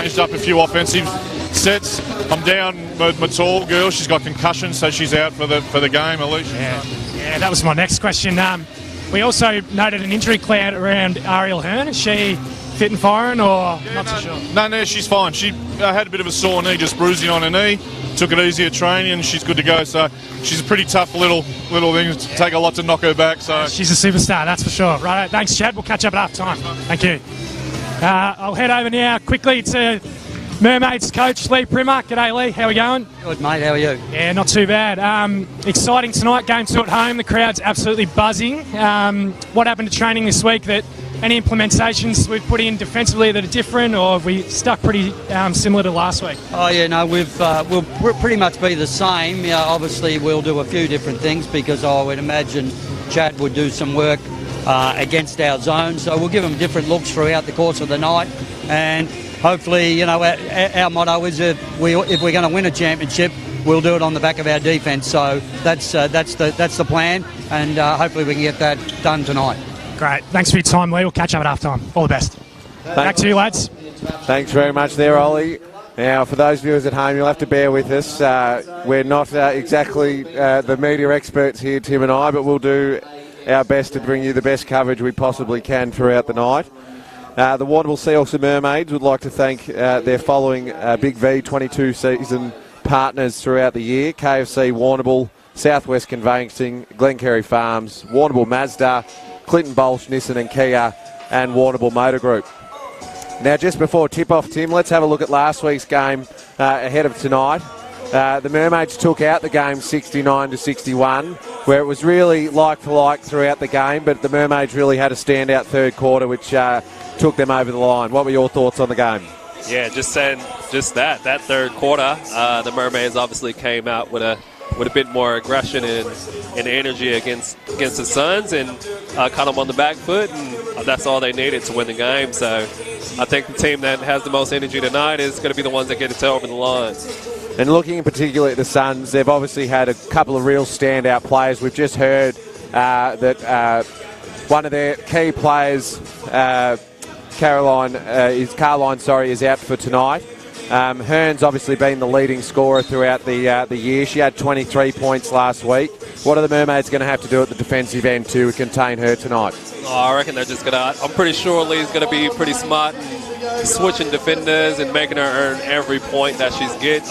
changed up a few offensive sets. I'm down with my tall girl. She's got concussion, so she's out for the game, Alicia. Yeah, that was my next question. We also noted an injury cloud around Ariel Hearn. Is she fit and firing, or not so sure? No, she's fine. She had a bit of a sore knee, just bruising on her knee. Took it easy at training, and she's good to go. So she's a pretty tough little thing. It'll take a lot to knock her back. So she's a superstar, that's for sure. Right, thanks, Chad. We'll catch up at half time. Thank you. I'll head over now quickly to Mermaids coach Lee Primmer. G'day, Lee. How are we going? Good, mate. How are you? Yeah, not too bad. Exciting tonight. Game 2 at home. The crowd's absolutely buzzing. What happened to training this week? Any implementations we've put in defensively that are different, or have we stuck pretty similar to last week? Oh, yeah, no, we'll pretty much be the same. Yeah, obviously, we'll do a few different things because I would imagine Chad would do some work against our zone. So we'll give them different looks throughout the course of the night. And hopefully, you know, our motto is if we're going to win a championship, we'll do it on the back of our defence. So that's the plan, and hopefully we can get that done tonight. Great. Thanks for your time, Lee. We'll catch up at half time. All the best. Back to you, lads. Thanks very much there, Ollie. Now, for those viewers at home, you'll have to bear with us. We're not exactly the media experts here, Tim and I, but we'll do our best to bring you the best coverage we possibly can throughout the night. The Warrnambool Seahawks and Mermaids would like to thank their following Big V 22 season partners throughout the year: KFC Warrnambool, Southwest Conveyancing, Glencarry Farms, Warrnambool Mazda, Clinton Bolsch, Nissan and Kia, and Warrnambool Motor Group. Now, just before tip-off, Tim, let's have a look at last week's game ahead of tonight. The Mermaids took out the game 69-61, where it was really like-for-like throughout the game, but the Mermaids really had a standout third quarter, which took them over the line. What were your thoughts on the game? Yeah, just saying that third quarter, the Mermaids obviously came out with a bit more aggression and energy against the Suns, and caught them on the back foot, and that's all they needed to win the game. So I think the team that has the most energy tonight is going to be the ones that get it over the line. And looking in particular at the Suns, they've obviously had a couple of real standout players. We've just heard that one of their key players, Caroline, is out for tonight. Hearn's obviously been the leading scorer throughout the year. She had 23 points last week. What are the Mermaids going to have to do at the defensive end to contain her tonight? I reckon they're just going to... I'm pretty sure Lee's going to be pretty smart in switching defenders and making her earn every point that she's get.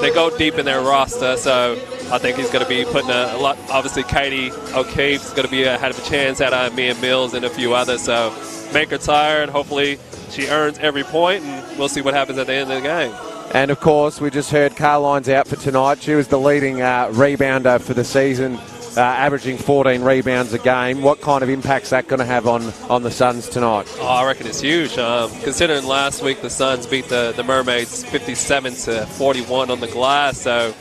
They go deep in their roster, so I think he's going to be putting a lot... Obviously, Katie O'Keefe's going to be ahead of a chance at Mia Mills and a few others, so make her tired. Hopefully she earns every point, and we'll see what happens at the end of the game. And, of course, we just heard Carline's out for tonight. She was the leading rebounder for the season, averaging 14 rebounds a game. What kind of impact's that going to have on the Suns tonight? Oh, I reckon it's huge. Considering last week the Suns beat the Mermaids 57-41 on the glass, so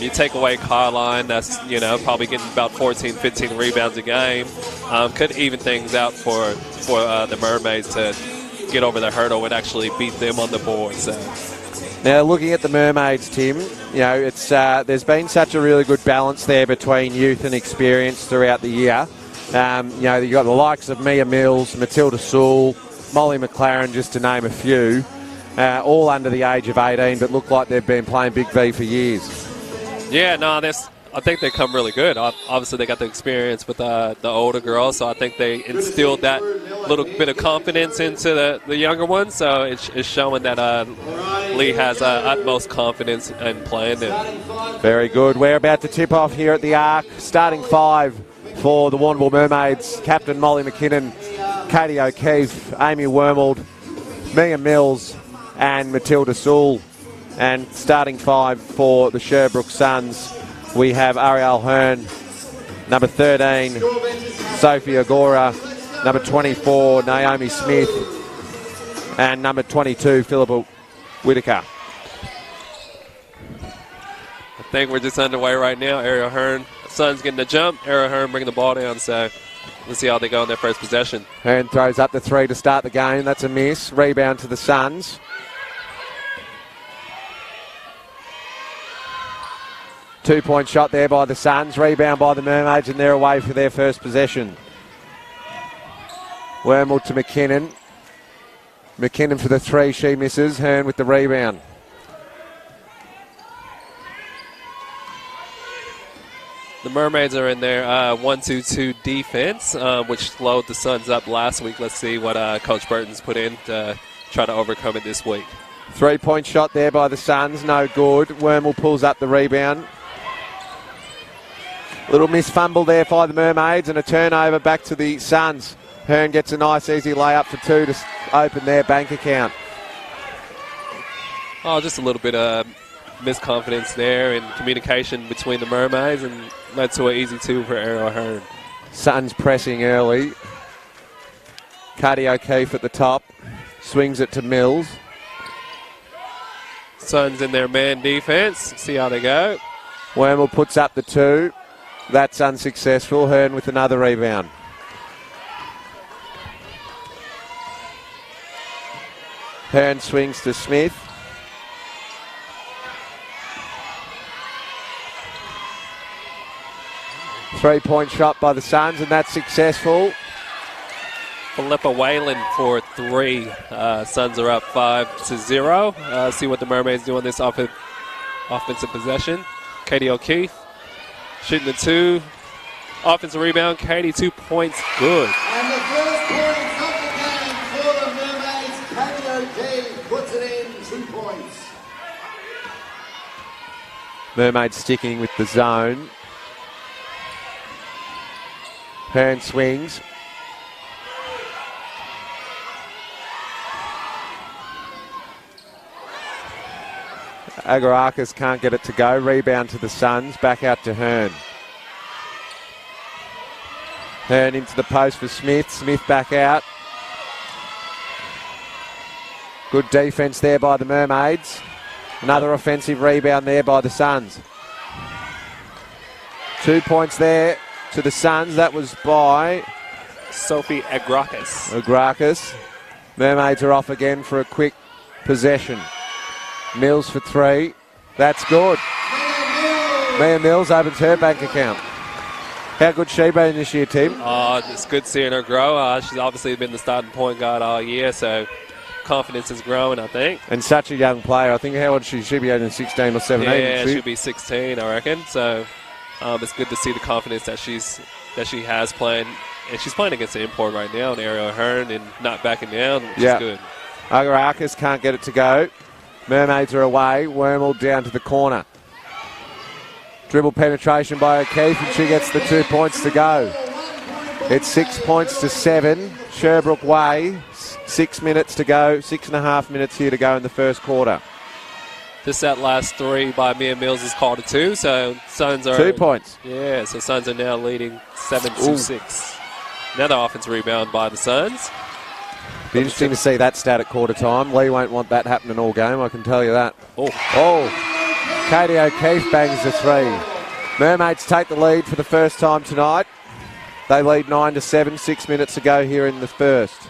you take away Carline, that's probably getting about 14, 15 rebounds a game. Could even things out for the Mermaids to get over the hurdle and actually beat them on the board. So. Now, looking at the Mermaids, Tim, it's there's been such a really good balance there between youth and experience throughout the year. You've got the likes of Mia Mills, Matilda Sewell, Molly McLaren, just to name a few, all under the age of 18, but look like they've been playing Big V for years. Yeah, no, I think they come really good. Obviously, they got the experience with the older girls, so I think they instilled that little bit of confidence into the younger ones. So it's showing that Lee has utmost confidence in playing them. Very good. We're about to tip off here at the Arc. Starting 5 for the Warrnambool Mermaids: Captain Molly McKinnon, Katie O'Keefe, Amy Wormold, Mia Mills, and Matilda Sewell. And starting 5 for the Sherbrooke Suns, we have Ariel Hearn, number 13, Sophie Agora, number 24, Naomi Smith, and number 22, Philippa Whitaker. I think we're just underway right now. Ariel Hearn, Suns getting the jump. Ariel Hearn bringing the ball down, so let's see how they go in their first possession. Hearn throws up the 3 to start the game. That's a miss. Rebound to the Suns. Two-point shot there by the Suns. Rebound by the Mermaids, and they're away for their first possession. Wormald to McKinnon. McKinnon for the 3, she misses. Hearn with the rebound. The Mermaids are in their 1-2-2 defense, which slowed the Suns up last week. Let's see what Coach Burton's put in to try to overcome it this week. 3-point shot there by the Suns, no good. Warrnambool pulls up the rebound. Little miss fumble there by the Mermaids and a turnover back to the Suns. Hearn gets a nice easy layup for 2 to open their bank account. Oh, just a little bit of misconfidence there and communication between the Mermaids, and led to an easy 2 for Ariel Hearn. Suns pressing early. Cardi O'Keefe at the top. Swings it to Mills. Suns in their man defense. See how they go. Warrnambool puts up the 2. That's unsuccessful. Hearn with another rebound. Hearn swings to Smith. Three-point shot by the Suns, and that's successful. Philippa Whalen for 3. Suns are up 5-0. See what the Mermaids do on this offensive possession. Katie O'Keefe shooting the 2. Offensive rebound. Katie, 2 points. Good. And the first points of the game for the Mermaids. Katie O'Keefe puts it in, 2 points. Mermaids sticking with the zone. Hearn swings. Agarakis can't get it to go. Rebound to the Suns. Back out to Hearn. Hearn into the post for Smith. Smith back out. Good defense there by the Mermaids. Another offensive rebound there by the Suns. 2 points there to the Suns. That was by Sophie Agrakis. Agrakis. Mermaids are off again for a quick possession. Mills for 3. That's good. Mia Mills opens her bank account. How good's she been this year, Tim? Oh, it's good seeing her grow. She's obviously been the starting point guard all year, so confidence is growing, I think. And such a young player. I think how old she should be, only 16 or 17. Yeah, she'll be 16, I reckon. So it's good to see the confidence that she has playing. And she's playing against the import right now, Ariel Hearn, and not backing down, which is good. Agarakis can't get it to go. Mermaids are away. Warrnambool down to the corner. Dribble penetration by O'Keefe, and she gets the 2 points to go. It's 6 points to 7. Sherbrooke way. 6 minutes to go. 6.5 minutes here to go in the first quarter. Just that last 3 by Mia Mills is called a 2, so Suns are 2 points. Yeah, so Suns are now leading 7-6. Another offense rebound by the Suns. Be interesting to see that stat at quarter time. Lee won't want that happening all game, I can tell you that. Katie O'Keefe bangs the 3. Mermaids take the lead for the first time tonight. They lead 9-7, 6 minutes to go here in the first.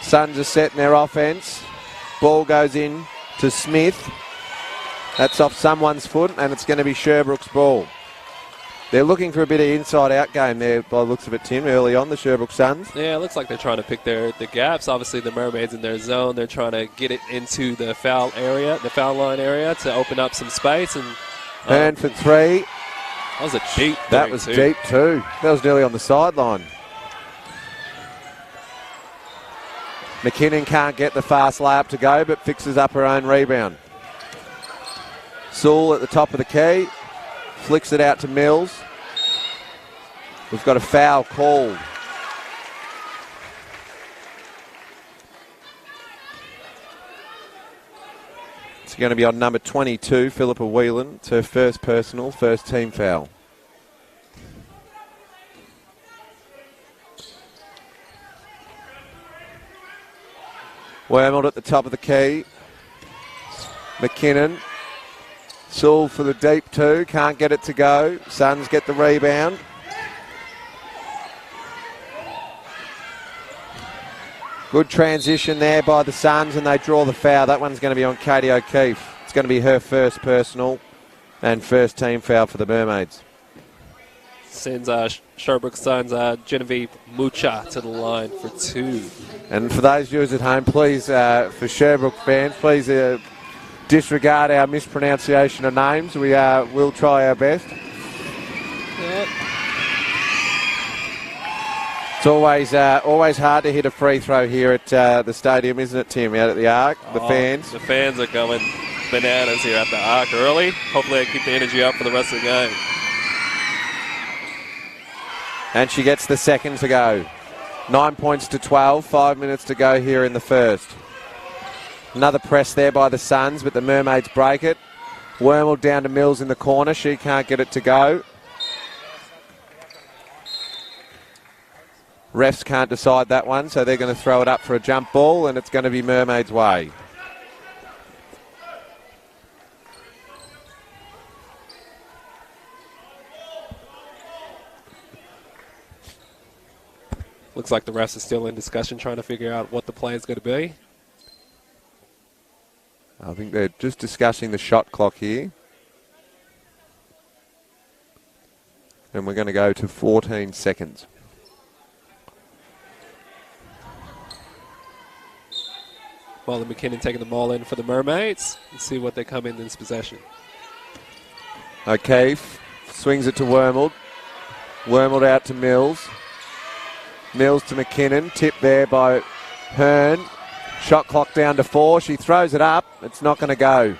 Suns are setting their offense. Ball goes in to Smith. That's off someone's foot, and it's going to be Sherbrooke's ball. They're looking for a bit of inside-out game there by the looks of it, Tim, early on, the Sherbrooke Suns. Yeah, it looks like they're trying to pick the gaps. Obviously, the Mermaids in their zone, they're trying to get it into the foul line area to open up some space. And Hearn for 3. That was a deep That was deep too. That was nearly on the sideline. McKinnon can't get the fast layup to go, but fixes up her own rebound. Sewell at the top of the key. Flicks it out to Mills. We've got a foul called. It's going to be on number 22, Philippa Whelan. It's her first personal, first team foul. Warrnambool at the top of the key. McKinnon. Sewell for the deep 2. Can't get it to go. Suns get the rebound. Good transition there by the Suns, and they draw the foul. That one's going to be on Katie O'Keefe. It's going to be her first personal and first team foul for the Mermaids. Sends Sherbrooke Suns Genevieve Mucha to the line for 2. And for those viewers at home, please, for Sherbrooke fans, please disregard our mispronunciation of names. We will try our best. Yep. It's always hard to hit a free throw here at the stadium, isn't it, Tim, out at the Arc? The fans. The fans are going bananas here at the Arc early. Hopefully they keep the energy up for the rest of the game. And she gets the second to go. 9 points to 12, 5 minutes to go here in the first. Another press there by the Suns, but the Mermaids break it. Warrnambool down to Mills in the corner. She can't get it to go. Refs can't decide that one, so they're going to throw it up for a jump ball, and it's going to be Mermaids' way. Looks like the refs are still in discussion, trying to figure out what the play is going to be. I think they're just discussing the shot clock here. And we're going to go to 14 seconds. Molly McKinnon taking the ball in for the Mermaids. Let's see what they come in this possession. O'Keefe swings it to Warrnambool. Warrnambool out to Mills. Mills to McKinnon. Tip there by Hearn. Shot clock down to 4. She throws it up. It's not going to go.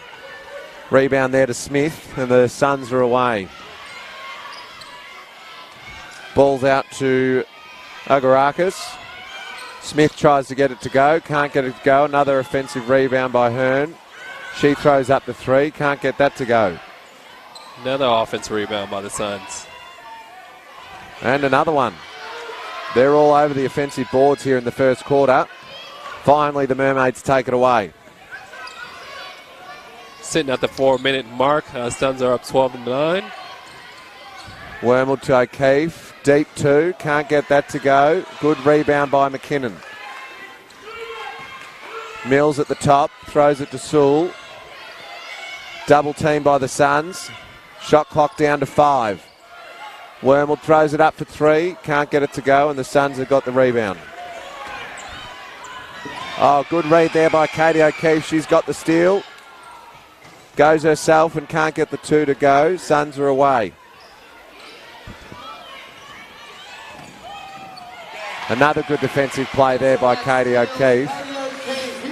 Rebound there to Smith, and the Suns are away. Ball's out to Agarakis. Smith tries to get it to go. Can't get it to go. Another offensive rebound by Hearn. She throws up the 3. Can't get that to go. Another offensive rebound by the Suns. And another one. They're all over the offensive boards here in the first quarter. Finally, the Mermaids take it away. Sitting at the 4-minute mark. Suns are up 12-9. Warrnambool to O'Keefe. Deep 2. Can't get that to go. Good rebound by McKinnon. Mills at the top. Throws it to Sewell. Double team by the Suns. Shot clock down to 5. Warrnambool throws it up for 3. Can't get it to go, and the Suns have got the rebound. Oh, good read there by Katie O'Keefe. She's got the steal. Goes herself and can't get the 2 to go. Suns are away. Another good defensive play there by Katie O'Keefe.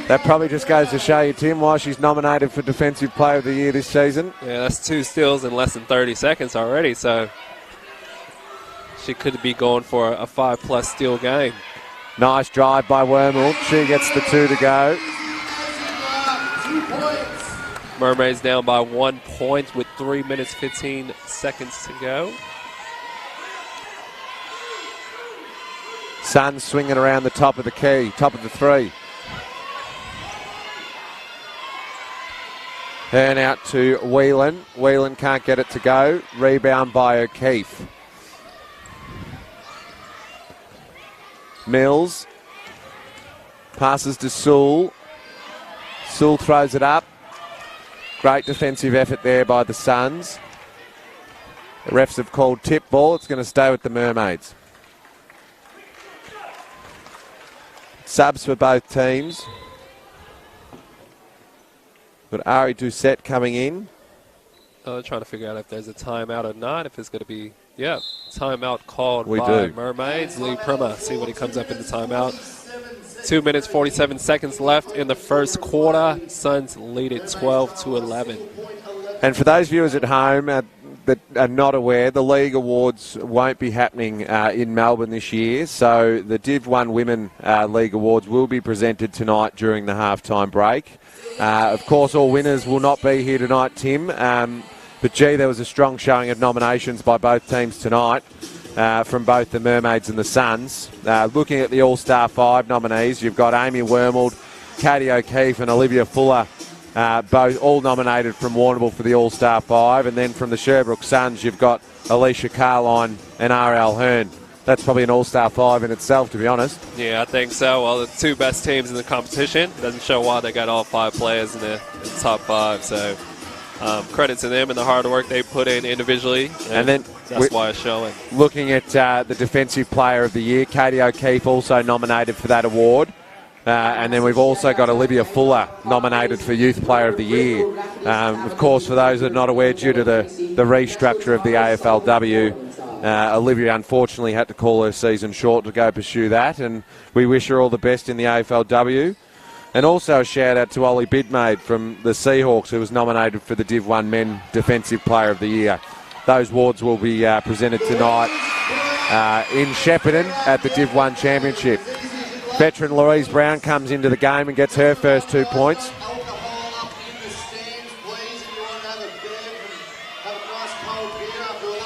That probably just goes to show you, Tim, why she's nominated for Defensive Player of the Year this season. Yeah, that's 2 steals in less than 30 seconds already, so she could be going for a 5-plus steal game. Nice drive by Warrnambool. She gets the 2 to go. Mermaids down by 1 point with 3 minutes, 15 seconds to go. Suns swinging around the top of the key, top of the 3. Hearn out to Whelan. Whelan can't get it to go. Rebound by O'Keefe. Mills passes to Sewell. Sewell throws it up. Great defensive effort there by the Suns. The refs have called tip ball. It's going to stay with the Mermaids. Subs for both teams. But Ari Doucette coming in. They're trying to figure out if there's a timeout or not, if it's going to be, timeout called by Mermaids. Lee Prima, see what he comes up in the timeout. 2 minutes, 47 seconds left in the first quarter. Suns lead it 12-11. And for those viewers at home that are not aware, the League Awards won't be happening in Melbourne this year. So the Div 1 Women League Awards will be presented tonight during the halftime break. Of course, all winners will not be here tonight, Tim. But, gee, there was a strong showing of nominations by both teams tonight from both the Mermaids and the Suns. Looking at the All-Star 5 nominees, you've got Amy Warrnambool, Katie O'Keefe and Olivia Fuller, both all nominated from Warrnambool for the All-Star 5. And then from the Sherbrooke Suns, you've got Alicia Carline and R.L. Hearn. That's probably an All-Star 5 in itself, to be honest. Yeah, I think so. Well, the 2 best teams in the competition. Doesn't show why they got all 5 players in the top 5. So Credit to them and the hard work they put in individually. And then that's why it's showing. Looking at the Defensive Player of the Year, Katie O'Keefe also nominated for that award. And then we've also got Olivia Fuller nominated for Youth Player of the Year. Of course, for those that are not aware, due to the restructure of the AFLW, Olivia unfortunately had to call her season short to go pursue that, and we wish her all the best in the AFLW. And also a shout out to Ollie Bidmaid from the Seahawks, who was nominated for the Div 1 Men Defensive Player of the Year. Those awards will be presented tonight in Shepparton at the Div 1 Championship. Veteran Louise Brown comes into the game and gets her first 2 points.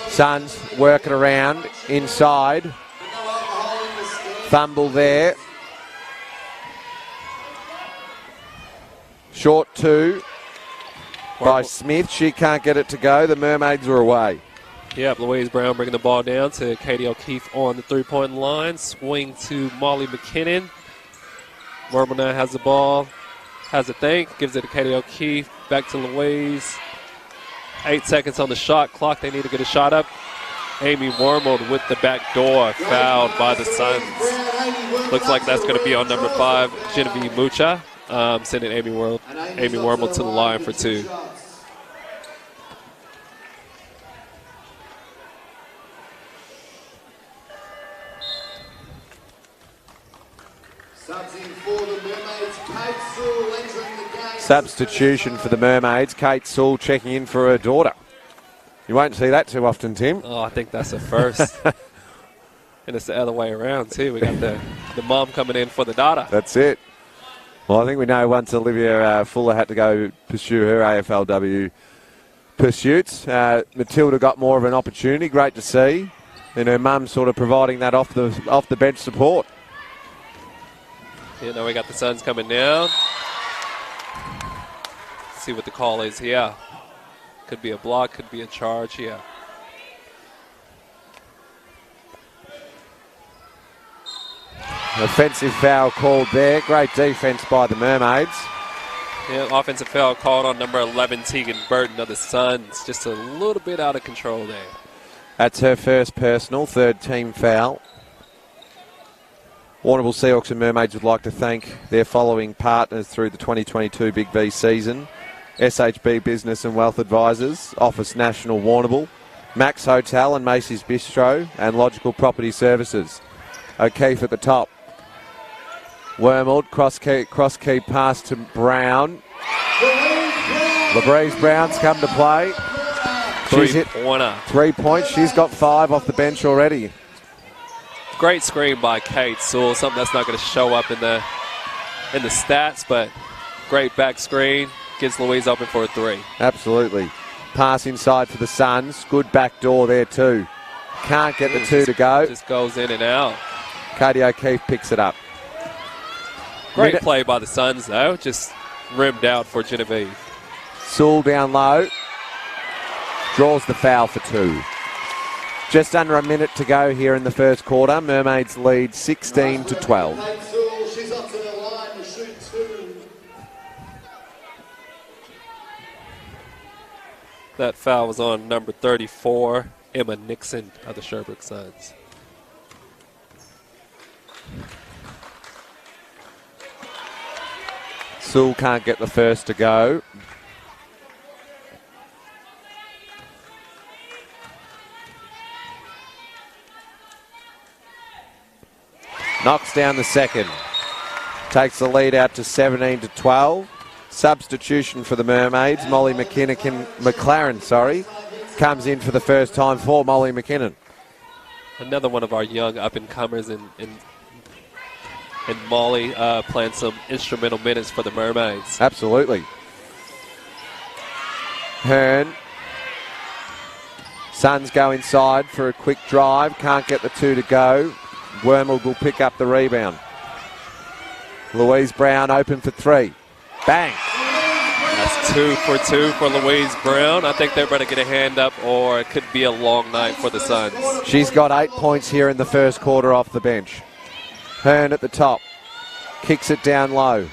Suns working around inside. Fumble there. Short 2 by Smith. She can't get it to go. The Mermaids are away. Yep, Louise Brown bringing the ball down to Katie O'Keefe on the three-point line. Swing to Molly McKinnon. Warrnambool has the ball. Has a think. Gives it to Katie O'Keefe. Back to Louise. 8 seconds on the shot clock. They need to get a shot up. Amy Warrnambool with the back door. Fouled by the Suns. Looks like that's going to be on number 5, Genevieve Mucha. Sending Amy Warrnambool to the line for 2. Substitution for the Mermaids. Kate Sewell checking in for her daughter. You won't see that too often, Tim. Oh, I think that's a first. And it's the other way around, too. We got the mom coming in for the daughter. That's it. Well, I think we know once Olivia Fuller had to go pursue her AFLW pursuits. Matilda got more of an opportunity. Great to see. And her mum sort of providing that off the bench support. Yeah, now we got the Suns coming down. Let's see what the call is here. Could be a block, could be a charge here. Offensive foul called there. Great defence by the Mermaids. Yeah, offensive foul called on number 11, Tegan Burton of the Suns. Just a little bit out of control there. That's her first personal, third team foul. Warrnambool Seahawks and Mermaids would like to thank their following partners through the 2022 Big V season: SHB Business and Wealth Advisors, Office National Warrnambool, Max Hotel and Macy's Bistro, and Logical Property Services. O'Keefe at the top. Wormold, cross key pass to Brown. LaBreeze Brown's come to play. She's hit 3 points. She's got 5 off the bench already. Great screen by Kate Sewell. Something that's not going to show up in the stats, but great back screen. Gives Louise open for a 3. Absolutely. Pass inside for the Suns. Good back door there too. Can't get the 2 to go. Just goes in and out. Katie O'Keefe picks it up. Great play by the Suns, though. Just rimmed out for Genevieve. Sewell down low. Draws the foul for 2. Just under a minute to go here in the first quarter. Mermaids lead 16-12. She's up to the line to shoot 2. That foul was on number 34, Emma Nixon of the Sherbrooke Suns. Sewell can't get the first to go. Knocks down the second. Takes the lead out to 17-12. Substitution for the Mermaids. Molly McLaren, comes in for the first time for Molly McKinnon. Another one of our young up-and-comers in Molly playing some instrumental minutes for the Mermaids. Absolutely. Hearn. Suns go inside for a quick drive. Can't get the 2 to go. Wormald will pick up the rebound. Louise Brown open for 3. Bang. That's 2 for 2 for Louise Brown. I think they're about to get a hand up, or it could be a long night for the Suns. She's got 8 points here in the first quarter off the bench. Hearn at the top. Kicks it down low.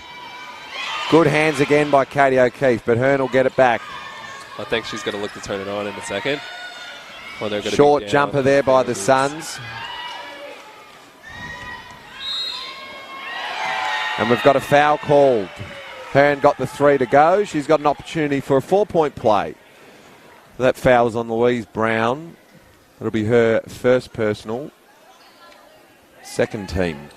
Good hands again by Katie O'Keefe, but Hearn will get it back. I think she's going to look to turn it on in a second. Well, they're gonna Short be down. jumper there by the Suns. And we've got a foul called. Hearn got the 3 to go. She's got an opportunity for a 4-point play. That foul's on Louise Brown. It'll be her first personal. Second team.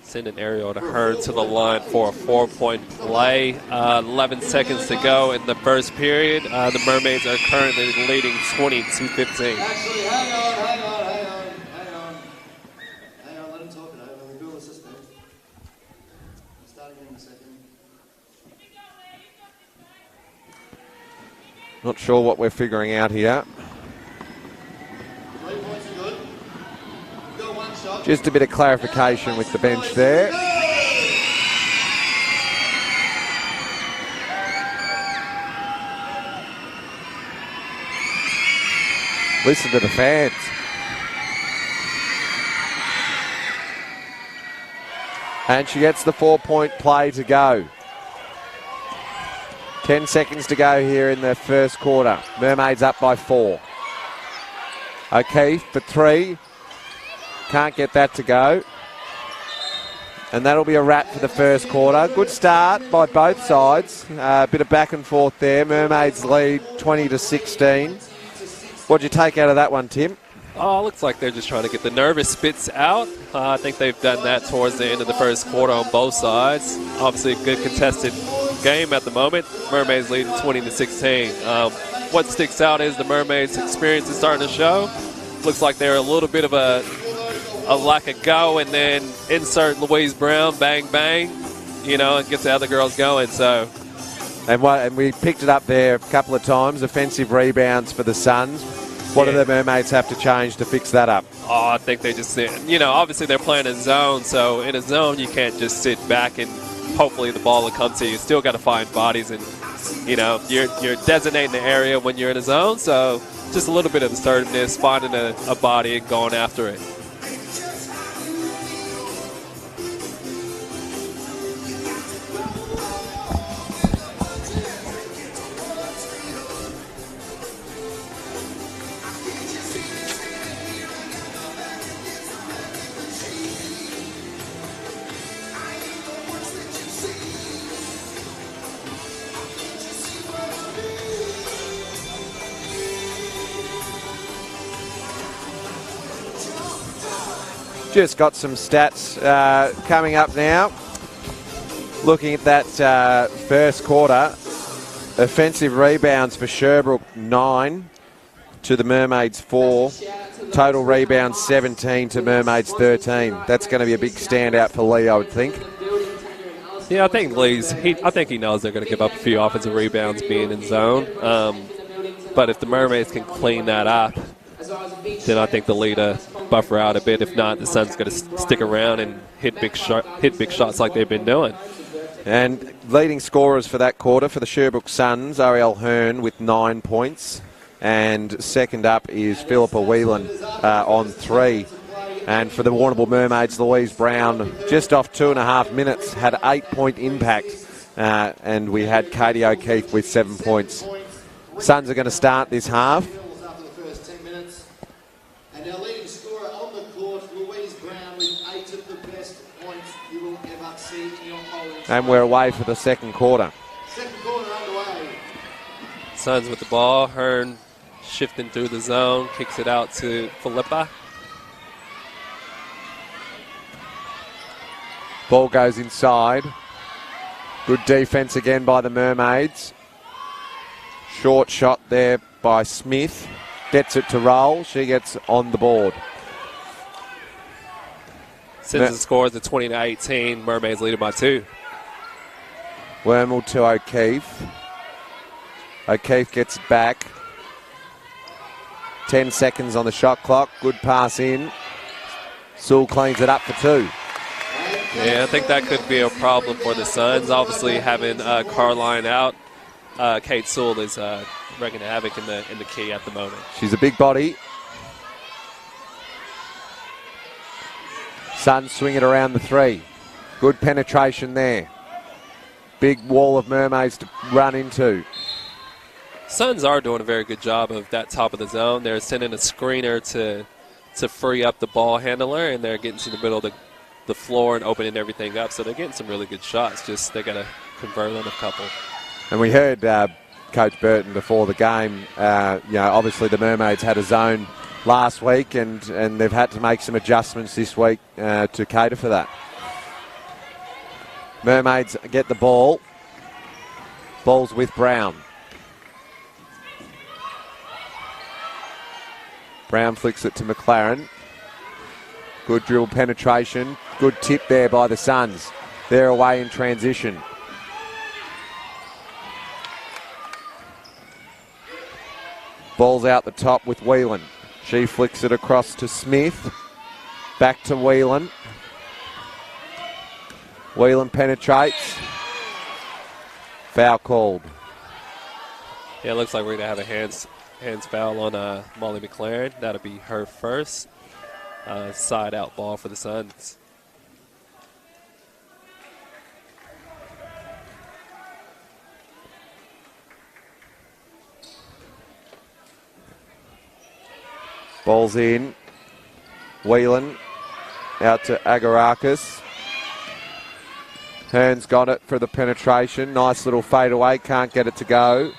Send an aerial to Hearn to the line for a 4-point play. 11 seconds to go in the first period. The Mermaids are currently leading 20-15. Actually, hang on. Let him talk it over. We'll build a system. We'll start again in a second. Not sure what we're figuring out here. 3 points are good. You've got 1 shot. Just a bit of clarification with the bench there. Listen to the fans. And she gets the 4-point play to go. 10 seconds to go here in the first quarter. Mermaids up by 4. O'Keefe for 3. Can't get that to go. And that'll be a wrap for the first quarter. Good start by both sides. A bit of back and forth there. Mermaids lead 20-16. What'd you take out of that one, Tim? Oh, looks like they're just trying to get the nervous spits out. I think they've done that towards the end of the first quarter on both sides. Obviously a good contested game at the moment. Mermaids leading 20-16. What sticks out is the Mermaids' experience is starting to show. Looks like they're a little bit of a lack of go, and then insert Louise Brown, bang, bang, and gets the other girls going. So, And we picked it up there a couple of times. Offensive rebounds for the Suns. What do the Mermaids have to change to fix that up? Oh, I think they just, obviously they're playing a zone. So in a zone, you can't just sit back and hopefully the ball will come to you. You still got to find bodies, and you're designating the area when you're in a zone. So just a little bit of assertiveness, finding a body and going after it. Just got some stats coming up now. Looking at that first quarter, offensive rebounds for Sherbrooke 9 to the Mermaids 4. Total rebounds 17 to Mermaids 13. That's going to be a big standout for Lee, I would think. Yeah, I think I think he knows they're going to give up a few offensive rebounds being in zone. But if the Mermaids can clean that up, then I think the leader buffer out a bit. If not, the Suns going to stick around and hit big shots like they've been doing. And leading scorers for that quarter for the Sherbrooke Suns, Ariel Hearn with 9 points. And second up is Philippa Whelan on 3. And for the Warrnambool Mermaids, Louise Brown, just off 2.5 minutes, had 8-point impact. And we had Katie O'Keefe with 7 points. Suns are going to start this half. After the first 10 minutes. And our leading scorer on the court, Louise Brown, with 8 of the best points you will ever see in your whole entire. And we're away for the second quarter. Second quarter underway. Suns with the ball. Hearn shifting through the zone, kicks it out to Philippa. Ball goes inside. Good defense again by the Mermaids. Short shot there by Smith. Gets it to roll. She gets on the board. Simpson scores at 20-18. Mermaids leading by 2. Warrnambool to O'Keefe. O'Keefe gets it back. 10 seconds on the shot clock. Good pass in. Sewell cleans it up for 2. Yeah, I think that could be a problem for the Suns. Obviously, having Carline out, Kate Sewell is wreaking havoc in the key at the moment. She's a big body. Suns swing it around the 3. Good penetration there. big wall of Mermaids to run into. Suns are doing a very good job of that top of the zone. They're sending a screener to free up the ball handler, and they're getting to the middle of the floor and opening everything up. So they're getting some really good shots. Just they got to convert on a couple. And we heard Coach Burton before the game. Obviously the Mermaids had a zone last week, and they've had to make some adjustments this week to cater for that. Mermaids get the ball. Ball's with Brown. Brown flicks it to McLaren. Good dribble penetration. Good tip there by the Suns. They're away in transition. Ball's out the top with Whelan. She flicks it across to Smith. Back to Whelan. Whelan penetrates. Foul called. Yeah, it looks like we're going to have a hands foul on Molly McLaren. That'll be her first side out ball for the Suns. Ball's in. Whelan out to Agarakis. Hearn's got it for the penetration. Nice little fadeaway. Can't get it to go.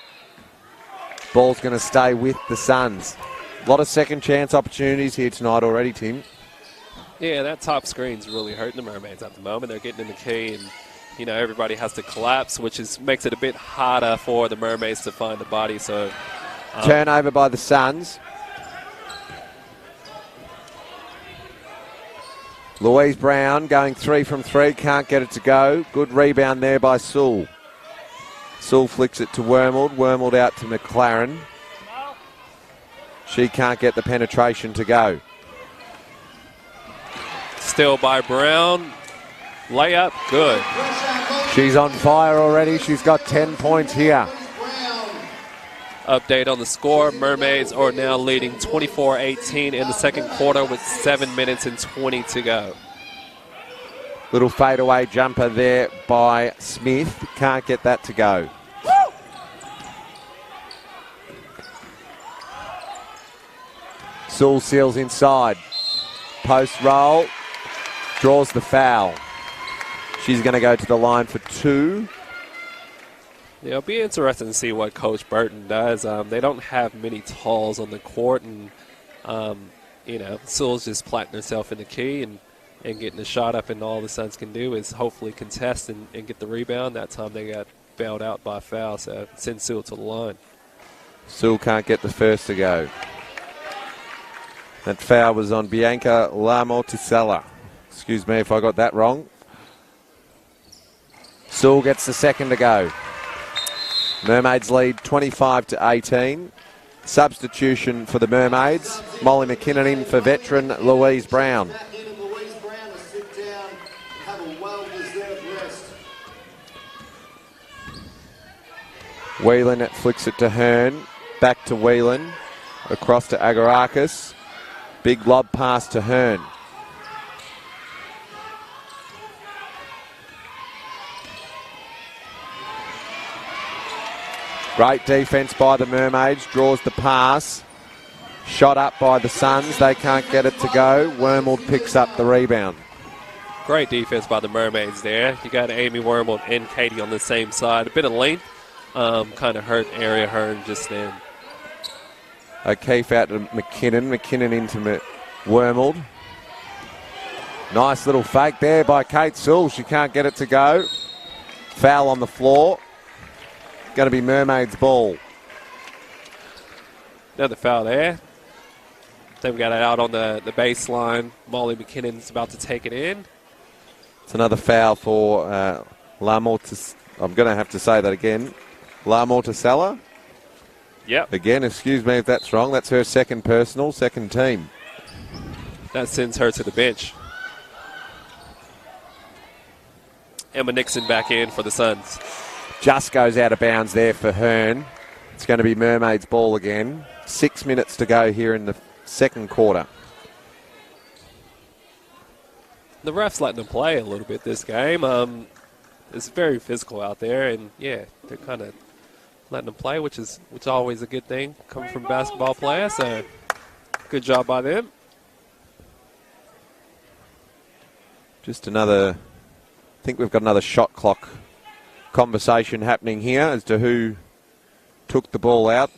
Ball's going to stay with the Suns. A lot of second chance opportunities here tonight already, Tim. Yeah, that top screen's really hurting the Mermaids at the moment. They're getting in the key, and everybody has to collapse, which makes it a bit harder for the Mermaids to find the body. So turnover by the Suns. Louise Brown going 3 from 3, can't get it to go. Good rebound there by Sewell. Sewell flicks it to Wormold. Wormold out to McLaren. She can't get the penetration to go. Still by Brown. Layup, good. She's on fire already. She's got 10 points here. Update on the score. Mermaids are now leading 24-18 in the second quarter with 7 minutes and 20 to go. Little fadeaway jumper there by Smith. Can't get that to go. Sewell seals inside. Post roll. Draws the foul. She's going to go to the line for 2. Yeah, it'll be interesting to see what Coach Burton does. They don't have many talls on the court, and Sewell's just planting herself in the key and getting the shot up, and all the Suns can do is hopefully contest and get the rebound. That time they got bailed out by a foul, so send Sewell to the line. Sewell can't get the first to go. That foul was on Bianca Lamorticella. Excuse me if I got that wrong. Sewell gets the second to go. Mermaids lead 25-18. Substitution for the Mermaids. Molly McKinnon in for veteran Louise Brown. Whelan flicks it to Hearn. Back to Whelan. Across to Agarakis. Big lob pass to Hearn. Great defence by the Mermaids. Draws the pass. Shot up by the Suns. They can't get it to go. Wormold picks up the rebound. Great defense by the Mermaids there. You got Amy Wormold and Katie on the same side. A bit of length. Kind of hurt area Hearn just then. O'Keefe out to McKinnon. McKinnon into Wormold. Nice little fake there by Kate Sewell. She can't get it to go. Foul on the floor. Going to be Mermaids' ball. Another foul there. Then we got it out on the baseline. Molly McKinnon's about to take it in. It's another foul for Lamorticella. I'm going to have to say that again. Lamorticella. Yep. Again, excuse me if that's wrong. That's her second personal, second team. That sends her to the bench. Emma Nixon back in for the Suns. Just goes out of bounds there for Hearn. It's going to be Mermaids' ball again. 6 minutes to go here in the second quarter. The ref's letting them play a little bit this game. it's very physical out there, and yeah, they're kind of letting them play, which is always a good thing coming from basketball players. So good job by them. Just another, I think we've got another shot clock conversation happening here as to who took the ball out.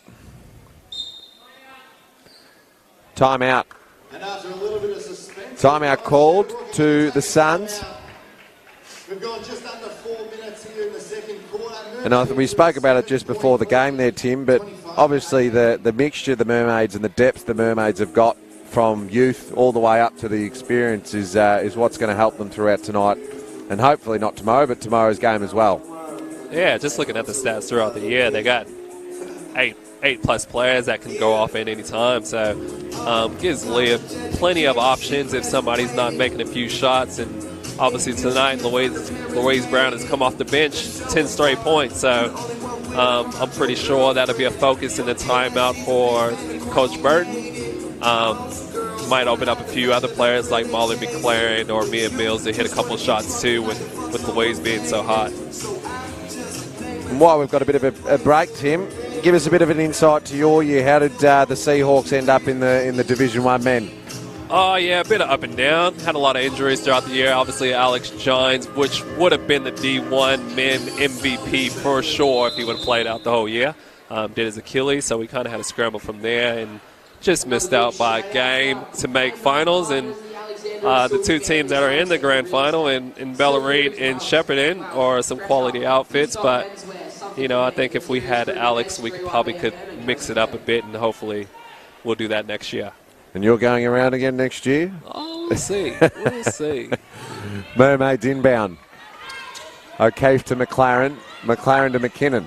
Timeout. And after a little bit of suspense, Timeout called to the Suns. We've gone just under 4 minutes here in the second quarter. And we spoke about it just before the game there, Tim, but obviously the mixture the Mermaids and the depth the Mermaids have got from youth all the way up to the experience is what's going to help them throughout tonight, and hopefully not tomorrow, but tomorrow's game as well. Yeah, just looking at the stats throughout the year, they got eight plus players that can go off at any time. So gives Leah plenty of options if somebody's not making a few shots. And obviously tonight, Louise Brown has come off the bench 10 straight points. So I'm pretty sure that'll be a focus in the timeout for Coach Burton. Might open up a few other players like Molly McLaren or Mia Mills to hit a couple of shots too with Louise being so hot. And while we've got a bit of a break, Tim, give us a bit of an insight to your year. How did the Seahawks end up in the Division 1 men? Oh, yeah, a bit of up and down. Had a lot of injuries throughout the year. Obviously, Alex Gines, which would have been the D1 men MVP for sure if he would have played out the whole year, did his Achilles, so we kind of had to scramble from there and just missed out by a game to make finals. And the two teams that are in the grand final in Bellarine and Shepparton are some quality outfits, but I think if we had Alex, we probably could mix it up a bit, and hopefully we'll do that next year. And you're going around again next year? Oh, we'll see. We'll see. Mermaids inbound. O'Keefe to McLaren. McLaren to McKinnon.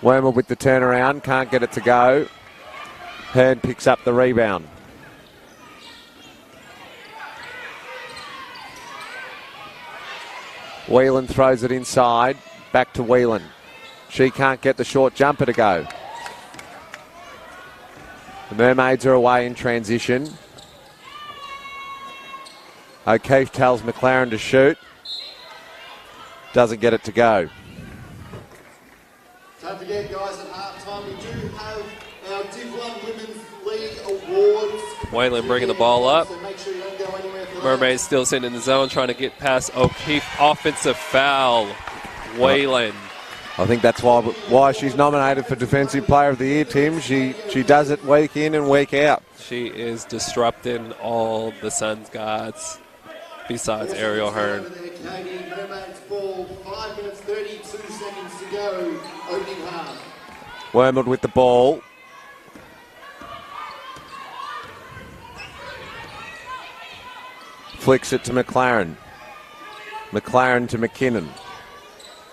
Wormel with the turnaround. Can't get it to go. Hearn picks up the rebound. Whelan throws it inside. Back to Whelan. She can't get the short jumper to go. The Mermaids are away in transition. O'Keefe tells McLaren to shoot. Doesn't get it to go. Don't forget, guys, at halftime we do have our Div 1 Women's League Awards. Whelan bringing the ball up. So make sure you don't go anywhere for Mermaids still sitting in the zone trying to get past O'Keefe. Offensive foul. Whelan. I think that's why she's nominated for Defensive Player of the Year, Tim. She does it week in and week out. She is disrupting all the Suns guards besides Ariel Hearn. Canadian Mermaids ball, 5 minutes 32 seconds to go, opening half. Wormwood with the ball. Flicks it to McLaren. McLaren to McKinnon.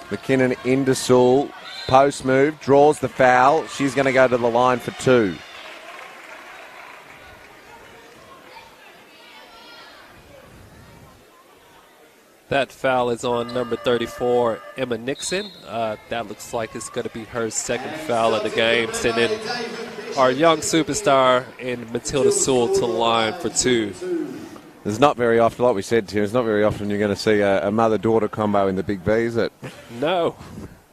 McKinnon into Sewell. Post move, draws the foul. She's going to go to the line for two. That foul is on number 34, Emma Nixon. That looks like it's going to be her second foul of the game, sending our young superstar in Matilda Sewell to the line for two. There's not very often, like we said, Tim, it's not very often you're going to see a mother-daughter combo in the Big B, is it? No,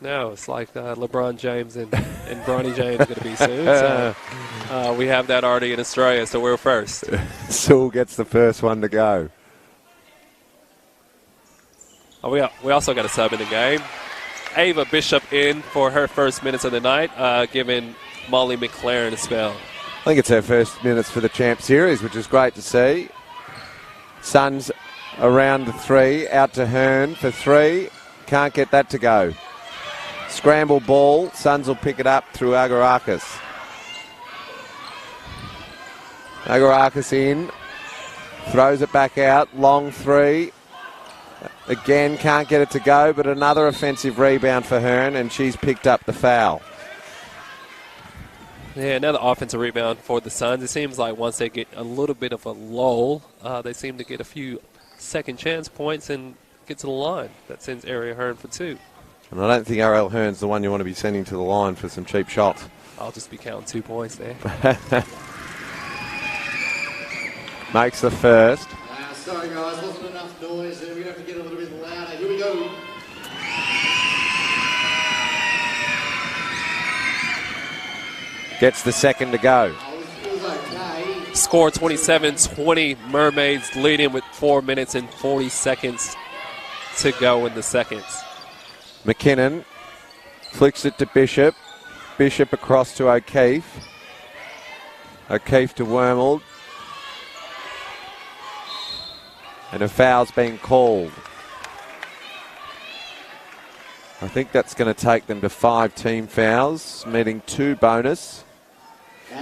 it's like LeBron James and Bronny James are going to be soon. So we have that already in Australia, so we're first. Sewell gets the first one to go. Oh, we also got a sub in the game. Ava Bishop in for her first minutes of the night, giving Molly McLaren a spell. I think it's her first minutes for the Champ Series, which is great to see. Suns around the three, out to Hearn for three. Can't get that to go. Scramble ball. Suns will pick it up through Agarakis. Agarakis in. Throws it back out. Long three. Again, can't get it to go, but another offensive rebound for Hearn, and she's picked up the foul. Yeah, another offensive rebound for the Suns. It seems like once they get a little bit of a lull, they seem to get a few second chance points and get to the line. That sends Ariel Hearn for two. And I don't think Ariel Hearn's the one you want to be sending to the line for some cheap shots. I'll just be counting 2 points there. Makes the first. Sorry guys, wasn't enough noise there. We're going to have to get a little bit louder. Here we go. Gets the second to go. It was okay. Score 27-20. Mermaids leading with 4 minutes and 40 seconds to go in the second. McKinnon flicks it to Bishop. Bishop across to O'Keefe. O'Keefe to Warrnambool. And a foul's been called. I think that's going to take them to 5 team fouls, meaning 2 bonus,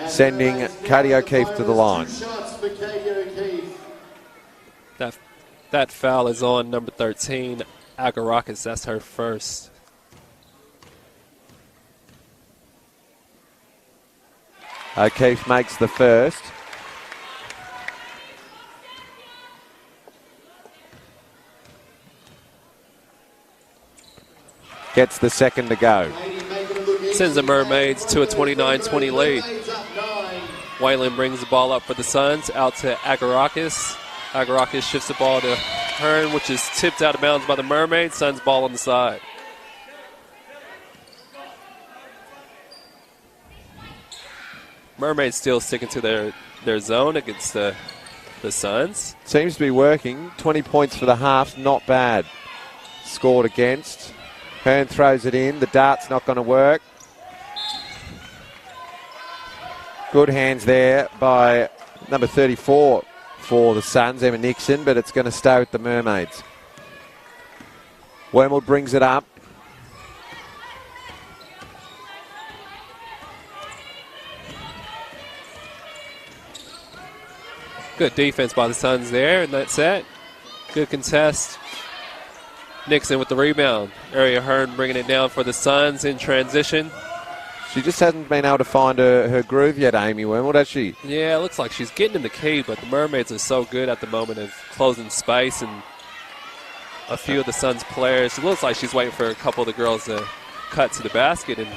sending Katie O'Keefe to the line. That foul is on number 13, Agarakis. That's her first. O'Keefe makes the first. Gets the second to go. Sends the Mermaids to a 29-20 lead. Whalen brings the ball up for the Suns, out to Agarakis. Agarakis shifts the ball to Hearn, which is tipped out of bounds by the Mermaids. Suns ball on the side. Mermaids still sticking to their zone against the Suns. Seems to be working. 20 points for the half, not bad. Scored against. Hearn throws it in. The dart's not going to work. Good hands there by number 34 for the Suns, Emma Nixon, but it's going to stay with the Mermaids. Warrnambool brings it up. Good defense by the Suns there in that set. Good contest. Nixon with the rebound. Area Hearn bringing it down for the Suns in transition. She just hasn't been able to find her groove yet, Amy Warrnambool, has she? Yeah, it looks like she's getting in the key, but the Mermaids are so good at the moment of closing space, and a few of the Suns players, it looks like she's waiting for a couple of the girls to cut to the basket, and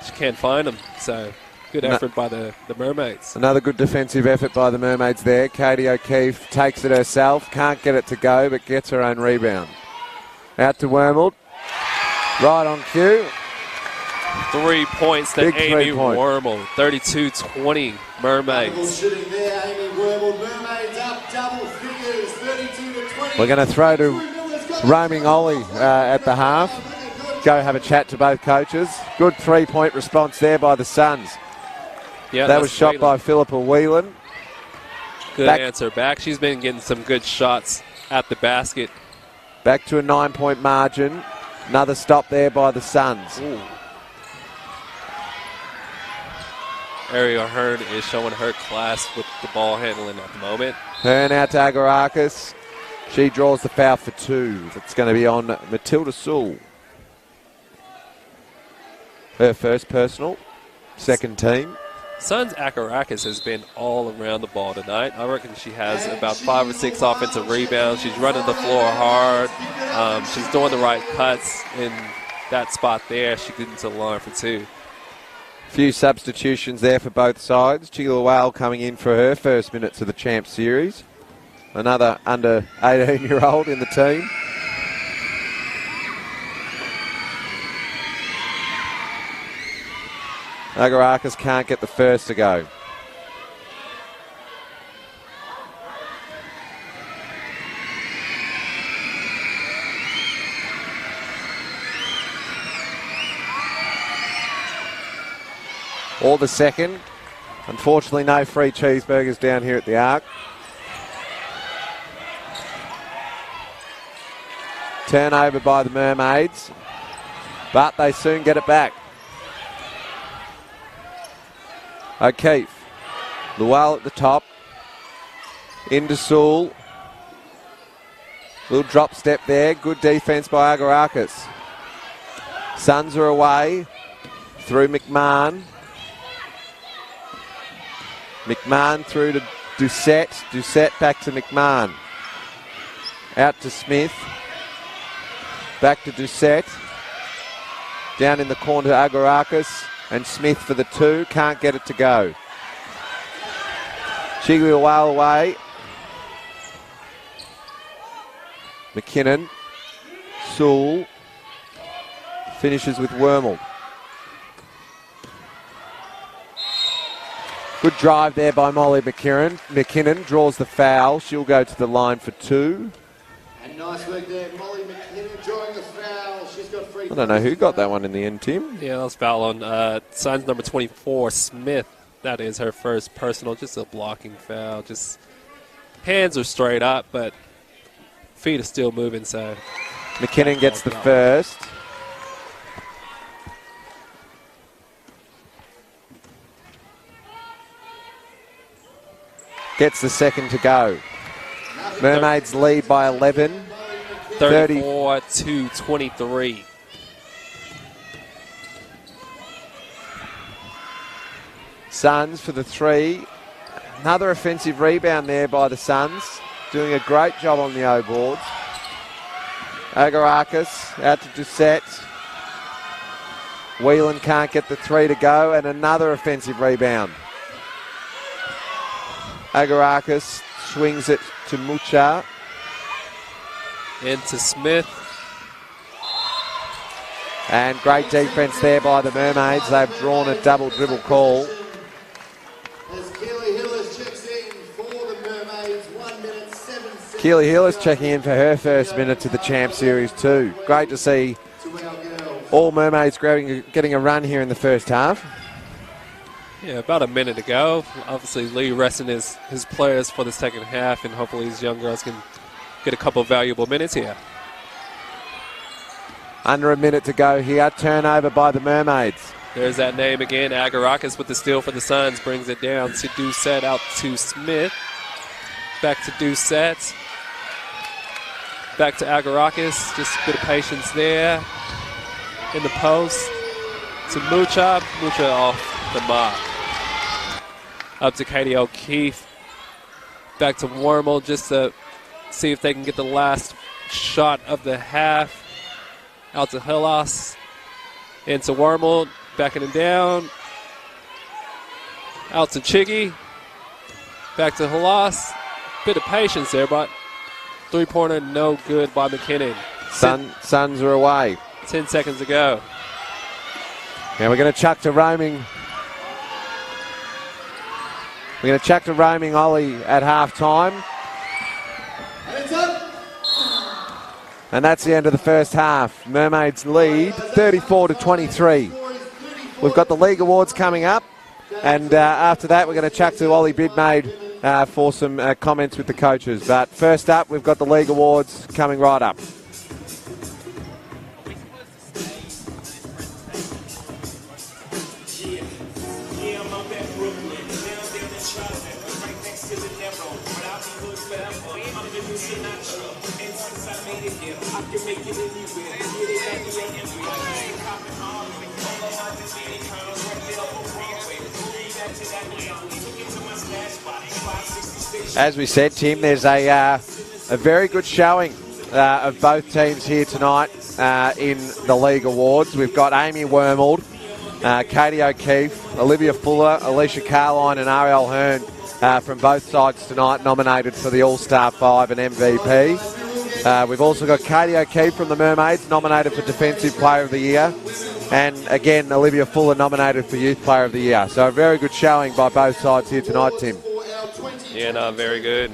she can't find them. So good effort by the Mermaids. Another good defensive effort by the Mermaids there. Katie O'Keefe takes it herself, can't get it to go, but gets her own rebound. Out to Warrnambool. Right on cue. 3 points to Big Amy 3 point. Warrnambool. 32-20 Mermaids. Shooting there, Amy Warrnambool. Mermaids up double figures, 32-20. We're going to throw to roaming Ollie at the half. Go have a chat to both coaches. Good 3 point response there by the Suns. Yeah, that was shot by Philippa Whelan. Good answer back. She's been getting some good shots at the basket. Back to a 9 point margin. Another stop there by the Suns. Ooh. Ariel Hearn is showing her class with the ball handling at the moment. Hearn out to Agarakis. She draws the foul for 2. That's going to be on Matilda Sewell. Her first personal, second team. Suns Agarakis has been all around the ball tonight. I reckon she has about 5 or 6 offensive rebounds. She's running the floor hard. She's doing the right cuts in that spot there. She gets into the line for 2. Few substitutions there for both sides. Sheila Whale coming in for her first minutes of the Champ Series. Another under 18-year-old in the team. Agarakis can't get the first to go. Or the second. Unfortunately, no free cheeseburgers down here at the Arc. Turnover by the Mermaids, but they soon get it back. O'Keefe. Luell at the top. Into Sewell. Little drop step there. Good defense by Agarakis. Suns are away. Through McMahon. McMahon through to Doucette. Doucette back to McMahon. Out to Smith. Back to Doucette. Down in the corner to Agarakis. And Smith for the 2. Can't get it to go. Chigley away. McKinnon. Sewell finishes with Warrnambool. Good drive there by Molly McKinnon. McKinnon draws the foul. She'll go to the line for 2. And nice work there, Molly McKinnon drawing the foul. She's got free. I don't know who got that one in the end, Tim. Yeah, that was foul on Suns number 24, Smith. That is her first personal, just a blocking foul. Just hands are straight up, but feet are still moving, so. McKinnon gets the first. Gets the second to go. Mermaids lead by 11. 34 to 23. Suns for the 3. Another offensive rebound there by the Suns. Doing a great job on the O boards. Agarakis out to Doucette. Whelan can't get the 3 to go, and another offensive rebound. Agarakis swings it to Mucha. Into Smith. And great defense there by the Mermaids. They've drawn a double dribble call. As Keely Hillis checks in for the Mermaids, 1 minute 7 seconds. Keely Hillis checking in for her first minute to the Champ Series too. Great to see all Mermaids getting a run here in the first half. Yeah, about a minute to go. Obviously, Lee resting his players for the second half, and hopefully these young girls can get a couple of valuable minutes here. Under a minute to go here. Turnover by the Mermaids. There's that name again. Agarakis with the steal for the Suns. Brings it down to Doucette, out to Smith. Back to Doucette. Back to Agarakis. Just a bit of patience there. In the post. To Mucha. Mucha off the mark. Up to Katie O'Keefe. Back to Warrnambool just to see if they can get the last shot of the half. Out to Hillas. Into Warrnambool. Backing it down. Out to Chiggy. Back to Hillas. Bit of patience there, but three-pointer no good by McKinnon. Suns are away. 10 seconds to go. Now we're going to chuck to roaming. We're going to chuck to roaming Ollie at half time. And it's up. And that's the end of the first half. Mermaids lead 34 to 23. We've got the league awards coming up. And after that, we're going to chuck to Ollie Bidmaid for some comments with the coaches. But first up, we've got the league awards coming right up. As we said, Tim, there's a very good showing of both teams here tonight in the league awards. We've got Amy Warrnambool, Katie O'Keefe, Olivia Fuller, Alicia Carline and Ariel Hearn from both sides tonight nominated for the All-Star 5 and MVP. We've also got Katie O'Keefe from the Mermaids nominated for Defensive Player of the Year. And again, Olivia Fuller nominated for Youth Player of the Year. So a very good showing by both sides here tonight, Tim. Yeah, no, very good.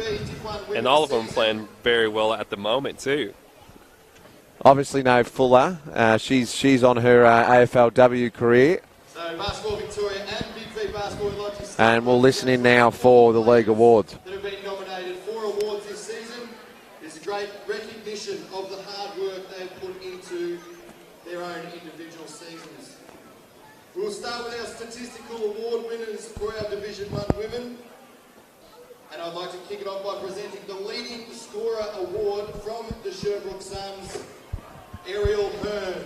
And all of them playing very well at the moment, too. Obviously no Fuller. She's on her AFLW career. So Basketball Victoria and Big V Basketball would like to start. And we'll listen in now for the league awards. That have been nominated for awards this season. It's a great recognition of the hard work they've put into their own individual seasons. We'll start with our statistical award winners for our Division 1 women. And I'd like to kick it off by presenting the Leading Scorer Award from the Sherbrooke Suns, Ariel Hearn.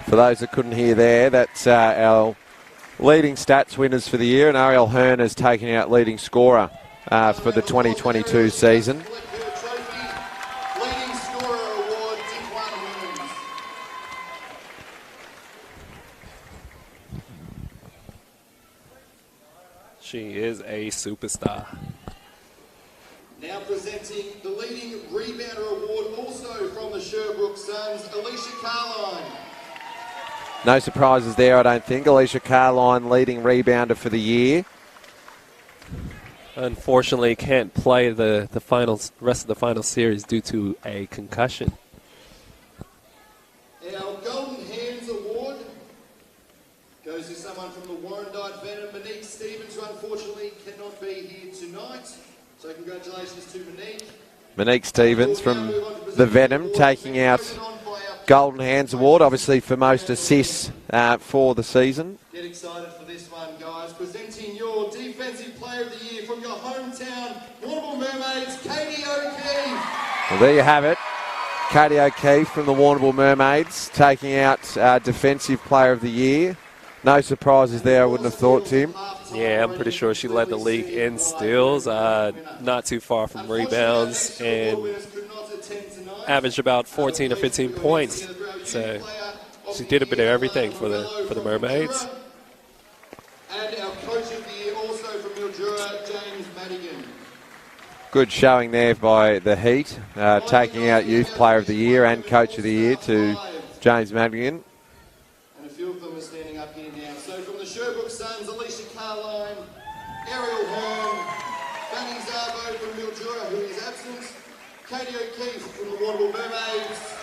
For those that couldn't hear there, that's our leading stats winners for the year, and Ariel Hearn has taken out leading scorer for the 2022 season. Leading Scorer Award, Div 1 Women's. She is a superstar. Now presenting the leading rebounder award, also from the Sherbrooke Suns, Alicia Carline. No surprises there, I don't think. Alicia Carline, leading rebounder for the year. Unfortunately, can't play the rest of the final series due to a concussion. Our Golden Hands Award goes to someone from the Warrnambool Venom, Monique Stevens, who unfortunately cannot be here tonight. So congratulations to Monique. Monique Stevens from the Venom taking out Golden Hands Award, obviously for most assists for the season. Get excited for this one, guys. Presenting your Defensive Player of the Year from your hometown, Warrnambool Mermaids, Katie O'Keefe. Well, there you have it. Katie O'Keefe from the Warrnambool Mermaids taking out Defensive Player of the Year. No surprises there, I wouldn't have thought, Tim. Yeah, I'm pretty sure she led the league in steals, not too far from rebounds, and averaged about 14 or 15 points. So she did a bit of everything for the Mermaids. And our Coach of the Year, also from Mildura, James Madigan. Good showing there by the Heat, taking out Youth Player of the Year and Coach of the Year to James Madigan. And a few of them are standing up here now. So from the Sherbrooke Suns, Alicia Carline, Ariel Hearn, Fanny Zabo from Mildura, who is absent, Katie O'Keefe from the Warrnambool Mermaids,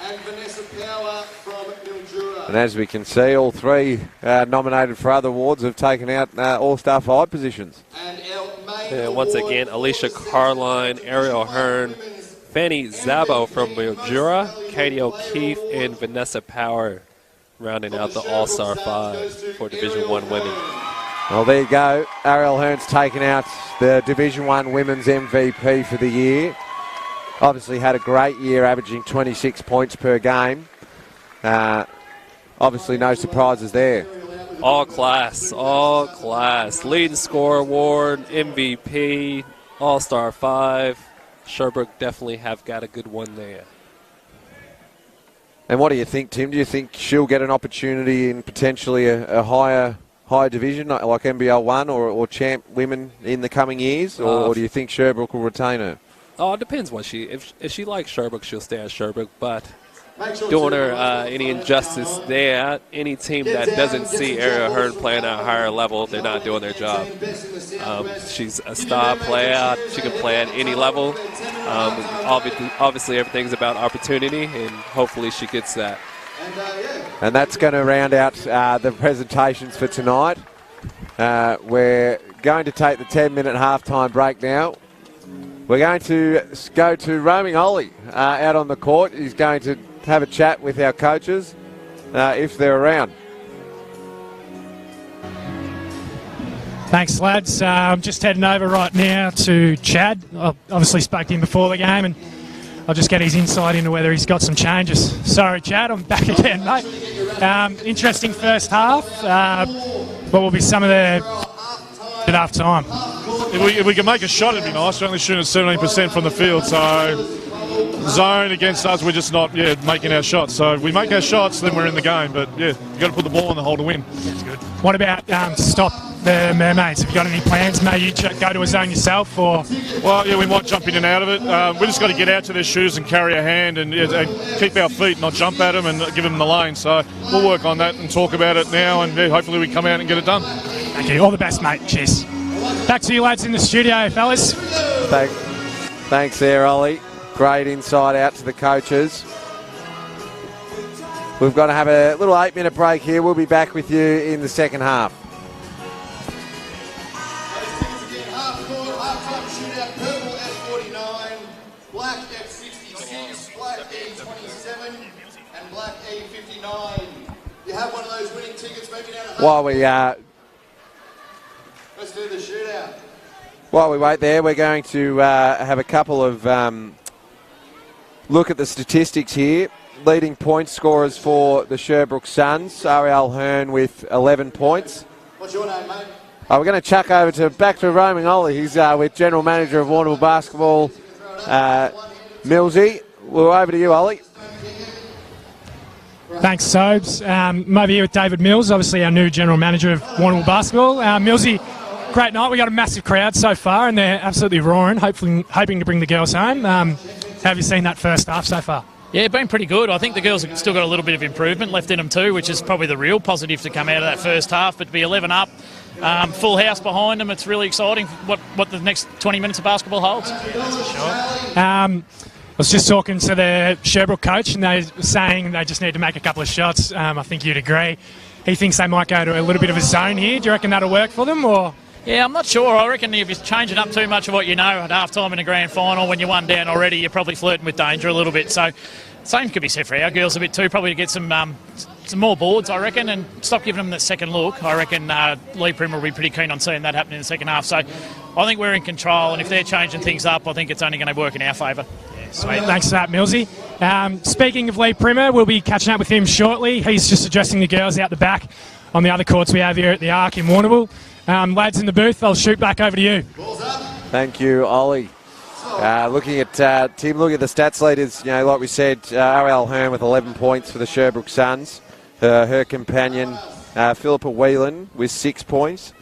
and Vanessa Power from Mildura. And as we can see, all three nominated for other awards have taken out All-Star 5 positions. And our main Once award again, Alicia Carline, Ariel Hearn, Fanny Zabo from Mildura, Katie O'Keefe, and Vanessa Power rounding out the All-Star 5 for Division I women. Well, there you go. Ariel Hearn's taken out the Division I Women's MVP for the year. Obviously had a great year, averaging 26 points per game. Obviously no surprises there. All class, all class. Leading score award, MVP, All-Star 5. Sherbrooke definitely have got a good one there. And what do you think, Tim? Do you think she'll get an opportunity in potentially a higher division like NBL 1 or Champ Women in the coming years? Or do you think Sherbrooke will retain her? Oh, it depends what if she likes Sherbrooke, she'll stay at Sherbrooke. But doing her any injustice there, any team that doesn't see Ariel Hearn playing at a higher level, they're not doing their job. She's a star player. She can play at any level. Obviously, everything's about opportunity, and hopefully she gets that. And that's going to round out the presentations for tonight. We're going to take the 10-minute halftime break now. We're going to go to Roaming Ollie out on the court. He's going to have a chat with our coaches if they're around. Thanks, lads. I'm just heading over right now to Chad. I obviously spoke to him before the game, and I'll just get his insight into whether he's got some changes. Sorry, Chad, I'm back again, mate. Interesting first half. What will be some of the at half time? If we can make a shot, it'd be nice. We're only shooting at 17% from the field, so zone against us, we're just not making our shots. So if we make our shots, then we're in the game. But yeah, you've got to put the ball in the hole to win. That's good. What about to stop the Mermaids? Have you got any plans? May you go to a zone yourself, or? Well, yeah, we might jump in and out of it. We just got to get out to their shoes and carry a hand and keep our feet, not jump at them and give them the lane. So we'll work on that and talk about it now, and hopefully we come out and get it done. Thank you. All the best, mate. Cheers. Back to you lads in the studio, fellas. Thanks there, Ollie. Great insight out to the coaches. We've got to have a little 8-minute break here. We'll be back with you in the second half. Half-time shootout, purple F49, black F66, black E27, and black E59. You have one of those winning tickets, maybe down at While we let's do the shootout. While we wait there, we're going to have a couple of look at the statistics here. Leading point scorers for the Sherbrooke Suns, Ariel Hearn with 11 points. What's your name, mate? We're going to chuck over back to Roaming Ollie. He's with General Manager of Warrnambool Basketball, Millsy. We're over to you, Ollie. Thanks, Sobes. I'm over here with David Mills, obviously our new General Manager of Warrnambool Basketball. Millsy, Great night. We got a massive crowd so far, and they're absolutely roaring. Hoping to bring the girls home. Have you seen that first half so far? Yeah, been pretty good. I think the girls have still got a little bit of improvement left in them too, which is probably the real positive to come out of that first half. But to be 11 up, full house behind them, it's really exciting what the next 20 minutes of basketball holds. I was just talking to the Sherbrooke coach, and they were saying they just need to make a couple of shots. I think you'd agree. He thinks they might go to a little bit of a zone here. Do you reckon that'll work for them, or...? Yeah, I'm not sure. I reckon if you're changing up too much of what you know at half-time in a grand final, when you're one down already, you're probably flirting with danger a little bit. So, same could be said for our girls a bit too, probably to get some more boards, I reckon, and stop giving them that second look. I reckon Lee Prim will be pretty keen on seeing that happen in the second half. So, I think we're in control, and if they're changing things up, I think it's only going to work in our favour. Sweet, thanks for that, Millsy. Speaking of Lee Primer, we'll be catching up with him shortly. He's just addressing the girls out the back on the other courts we have here at the Arc in Warrnambool. Lads in the booth, I'll shoot back over to you. Thank you, Ollie. Looking at Tim, looking at the stats leaders, like we said, R.L. Hearn with 11 points for the Sherbrooke Suns. Her companion, Philippa Whelan, with 6 points.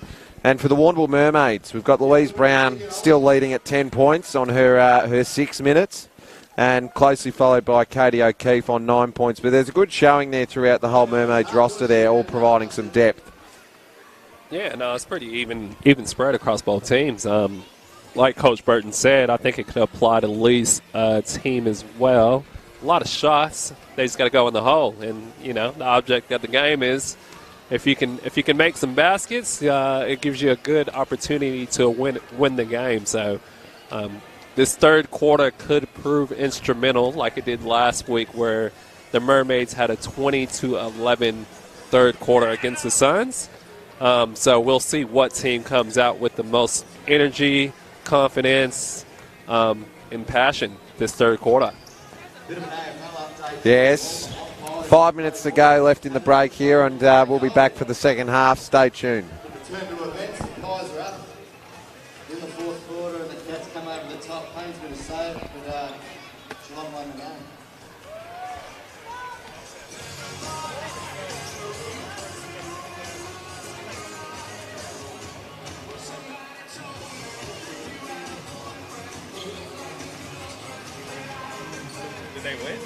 And for the Warrnambool Mermaids, we've got Louise Brown still leading at 10 points on her 6 minutes, and closely followed by Katie O'Keefe on 9 points. But there's a good showing there throughout the whole Mermaids roster there, all providing some depth. Yeah, no, it's pretty even spread across both teams. Like Coach Burton said, I think it could apply to Lee's team as well. A lot of shots. They just got to go in the hole. And, the object of the game is if you can make some baskets, it gives you a good opportunity to win the game. So this third quarter could prove instrumental like it did last week where the Mermaids had a 20-11 third quarter against the Suns. So we'll see what team comes out with the most energy, confidence, and passion this third quarter. Yes. 5 minutes to go left in the break here, and we'll be back for the second half. Stay tuned. Return to events. The Pies are up in the fourth quarter, and the Cats come over the top. Payne's going to save, but Geelong won the game. Did they win?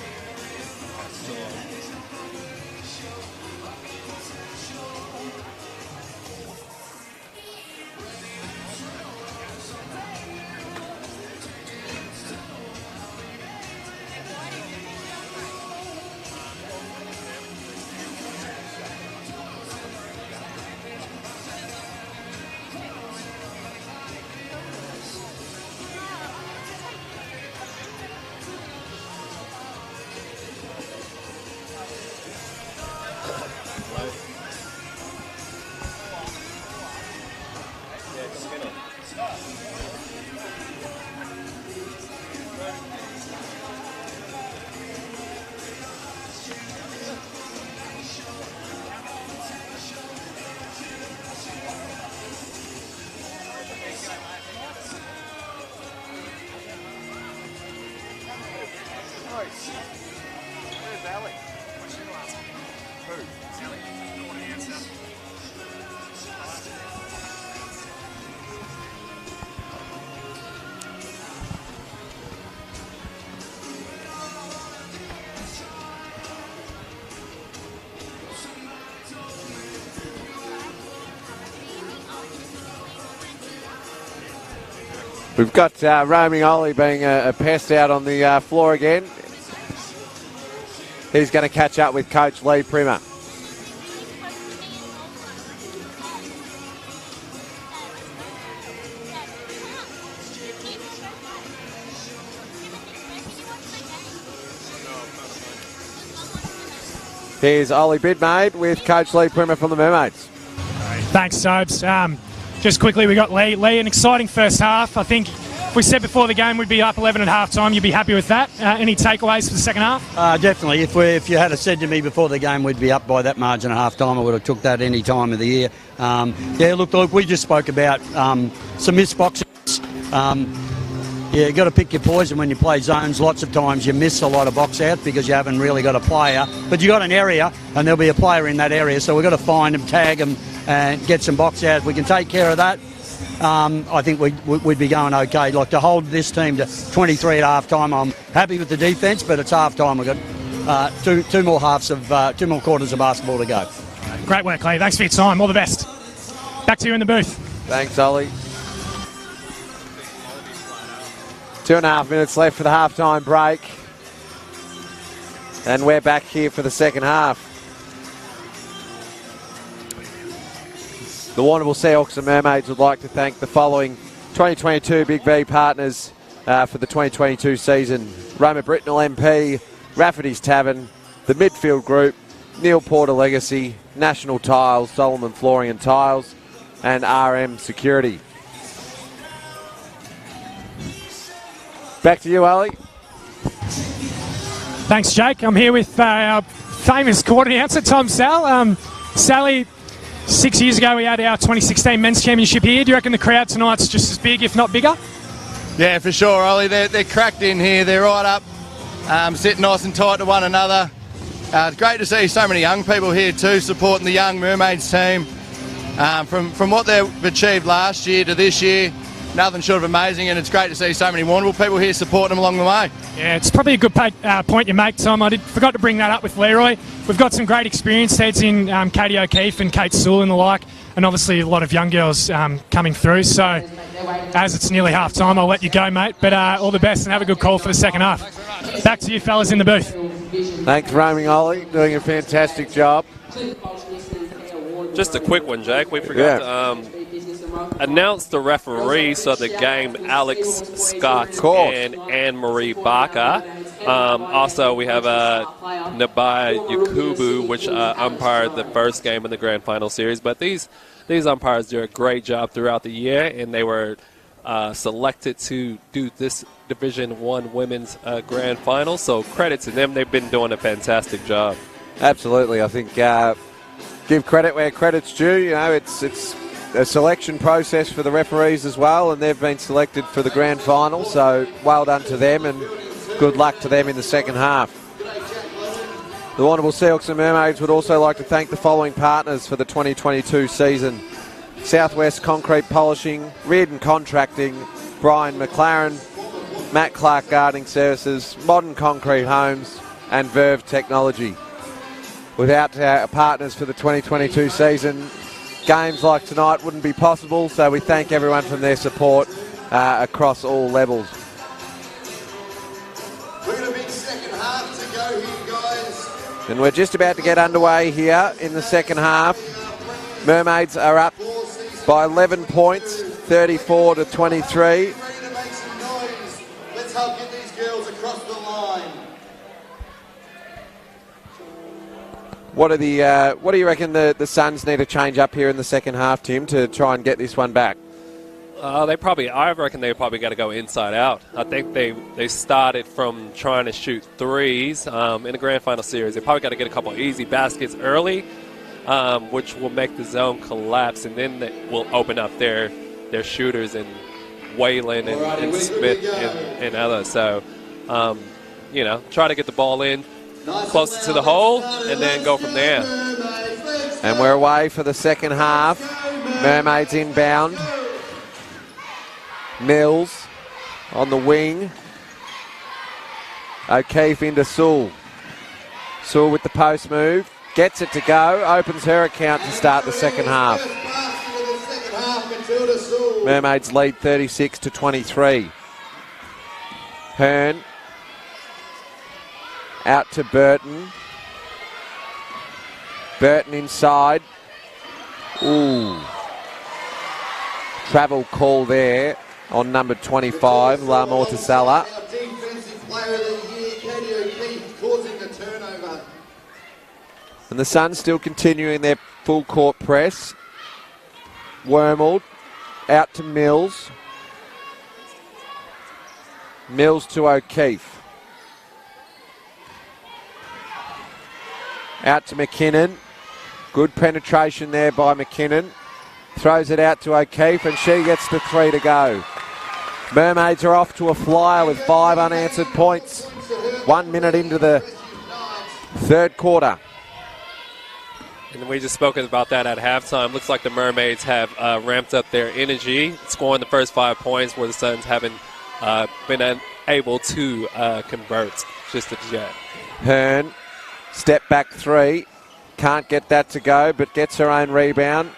We've got roaming Ollie being a pest out on the floor again. He's going to catch up with Coach Lee Primer. Here's Ollie Bidmaid with Coach Lee Primer from the Mermaids. Thanks, Sobes. Just quickly, we got Lee. Lee, an exciting first half. I think we said before the game we'd be up 11 at half-time. You'd be happy with that. Any takeaways for the second half? Definitely. If you had said to me before the game we'd be up by that margin at half-time, I would have took that any time of the year. Look, we just spoke about some missed boxes. You've got to pick your poison when you play zones. Lots of times you miss a lot of box out because you haven't really got a player. But you've got an area, and there'll be a player in that area. So we've got to find them, tag them, and get some box out. If we can take care of that, I think we'd be going okay. Like, to hold this team to 23 at half time, I'm happy with the defence, but it's half time. We've got two more quarters of basketball to go. Great work, Lee. Thanks for your time. All the best. Back to you in the booth. Thanks, Ollie. 2.5 minutes left for the halftime break. And we're back here for the second half. The Warrnambool Seahawks and Mermaids would like to thank the following 2022 Big V partners for the 2022 season. Roma Britnell MP, Rafferty's Tavern, the Midfield Group, Neil Porter Legacy, National Tiles, Solomon Flooring and Tiles, and RM Security. Back to you, Ali. Thanks, Jake. I'm here with our famous court announcer, Tom Sal. Sally, 6 years ago we had our 2016 Men's Championship here. Do you reckon the crowd tonight's just as big, if not bigger? Yeah, for sure, Ollie. They're cracked in here. They're right up, sitting nice and tight to one another. It's great to see so many young people here too, supporting the young Mermaids team. From what they've achieved last year to this year, nothing short of amazing, and it's great to see so many Warrnambool people here supporting them along the way. Yeah, it's probably a good point you make, Tom. Forgot to bring that up with Leroy. We've got some great experienced heads in Katie O'Keefe and Kate Sewell and the like, and obviously a lot of young girls coming through. So as it's nearly half time, I'll let you go, mate. But all the best and have a good call for the second half. Back to you fellas in the booth. Thanks, roaming Ollie. Doing a fantastic job. Just a quick one, Jake. We forgot to announce the referees of the game, Alex Scott and Anne-Marie Baca. Also, we have Nabai Yakubu, which umpired the first game in the Grand Final Series. But these umpires do a great job throughout the year, and they were selected to do this Division I Women's Grand Final. So credit to them. They've been doing a fantastic job. Absolutely. I think give credit where credit's due. You know, it's a selection process for the referees as well, and they've been selected for the grand final, so well done to them and good luck to them in the second half. The Warrnambool Seahawks and Mermaids would also like to thank the following partners for the 2022 season: Southwest Concrete Polishing, Reardon Contracting, Brian McLaren, Matt Clark Gardening Services, Modern Concrete Homes, and Verve Technology. Without our partners for the 2022 season, games like tonight wouldn't be possible, so we thank everyone for their support across all levels. We've got a big second half to go here, guys. And we're just about to get underway here in the second half. Mermaids are up by 11 points, 34 to 23. Let's help get these girls across the line. What do you reckon the Suns need to change up here in the second half, Tim, to try and get this one back? I reckon they probably got to go inside out. I think they started from trying to shoot threes in the Grand Final Series. They probably got to get a couple of easy baskets early, which will make the zone collapse, and then they will open up their shooters and Whalen and Smith and others. So, try to get the ball in closer to the hole and then go from there. And we're away for the second half. Mermaids inbound. Mills on the wing. O'Keefe into Sewell. Sewell with the post move. Gets it to go. Opens her account to start the second half. Mermaids lead 36 to 23. Hearn. Out to Burton. Burton inside. Ooh. Travel call there on number 25, La Mortisella. And the Suns still continuing their full court press. Wormald out to Mills. Mills to O'Keefe. Out to McKinnon. Good penetration there by McKinnon. Throws it out to O'Keefe and she gets the three to go. Mermaids are off to a flyer with 5 unanswered points. 1 minute into the third quarter. And we just spoke about that at halftime. Looks like the Mermaids have ramped up their energy, scoring the first 5 points where the Suns haven't been able to convert just yet. Hearn, step back 3. Can't get that to go, but gets her own rebound.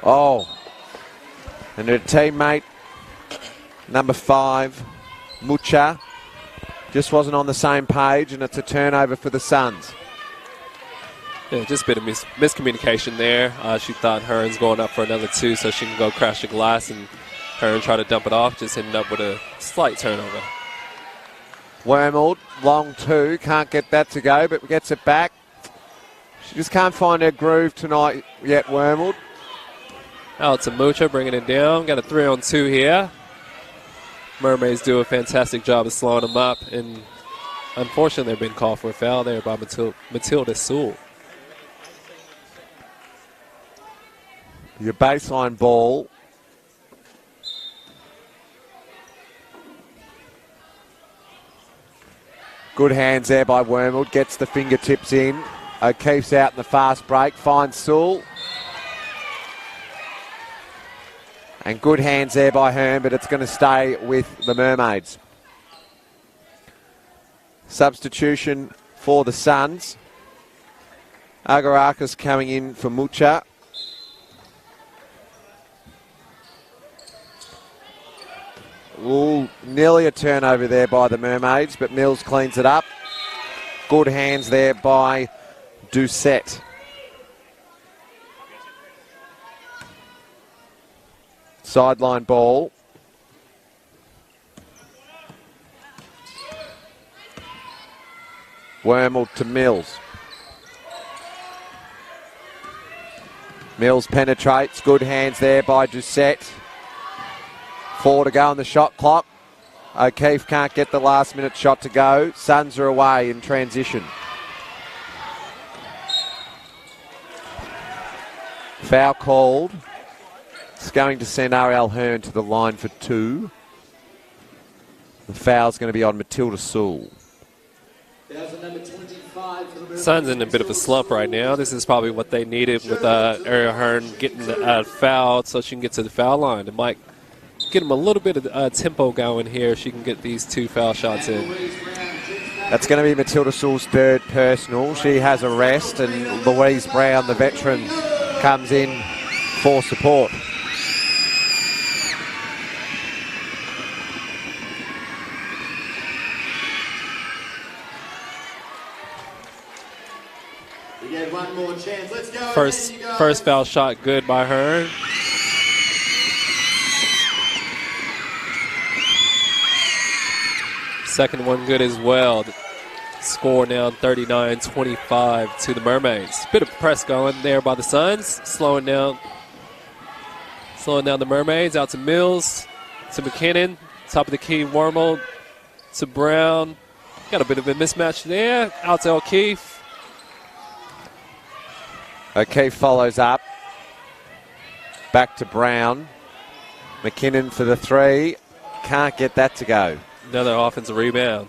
Oh. And her teammate, number 5, Mucha, just wasn't on the same page, and it's a turnover for the Suns. Yeah, just a bit of miscommunication there. She thought Hearn's going up for another 2 so she can go crash the glass, and Hearn try to dump it off, just ended up with a slight turnover. Warrnambool, long 2, can't get that to go, but gets it back. She just can't find her groove tonight yet, Warrnambool. Out to Mucha, bringing it down. Got a 3-on-2 here. Mermaids do a fantastic job of slowing them up, and unfortunately they've been called for a foul there by Matilda Sewell. Your baseline ball. Good hands there by Warrnambool. Gets the fingertips in. O'Keefe's out in the fast break. Finds Sewell. And good hands there by Hearn, but it's going to stay with the Mermaids. Substitution for the Suns. Agarakis coming in for Mucha. Ooh, nearly a turnover there by the Mermaids, but Mills cleans it up. Good hands there by Doucette. Sideline ball. Warrnambool to Mills. Mills penetrates. Good hands there by Doucette. 4 to go on the shot clock. O'Keefe can't get the last minute shot to go. Suns are away in transition. Foul called. It's going to send R.L. Hearn to the line for 2. The foul's going to be on Matilda Sewell. Suns in a bit of a slump right now. This is probably what they needed with Ariel Hearn getting fouled so she can get to the foul line. It might get them a little bit of tempo going here if she can get these 2 foul shots in. That's going to be Matilda Sewell's 3rd personal. She has a rest, and Louise Brown, the veteran, comes in for support. We get one more chance. Let's go. First foul shot good by Hearn. Second one good as well. Score now 39-25 to the Mermaids. Bit of press going there by the Suns. Slowing down the Mermaids. Out to Mills, to McKinnon. Top of the key, Warrnambool to Brown. Got a bit of a mismatch there. Out to O'Keefe. O'Keefe follows up. Back to Brown. McKinnon for the 3. Can't get that to go. Another offensive rebound.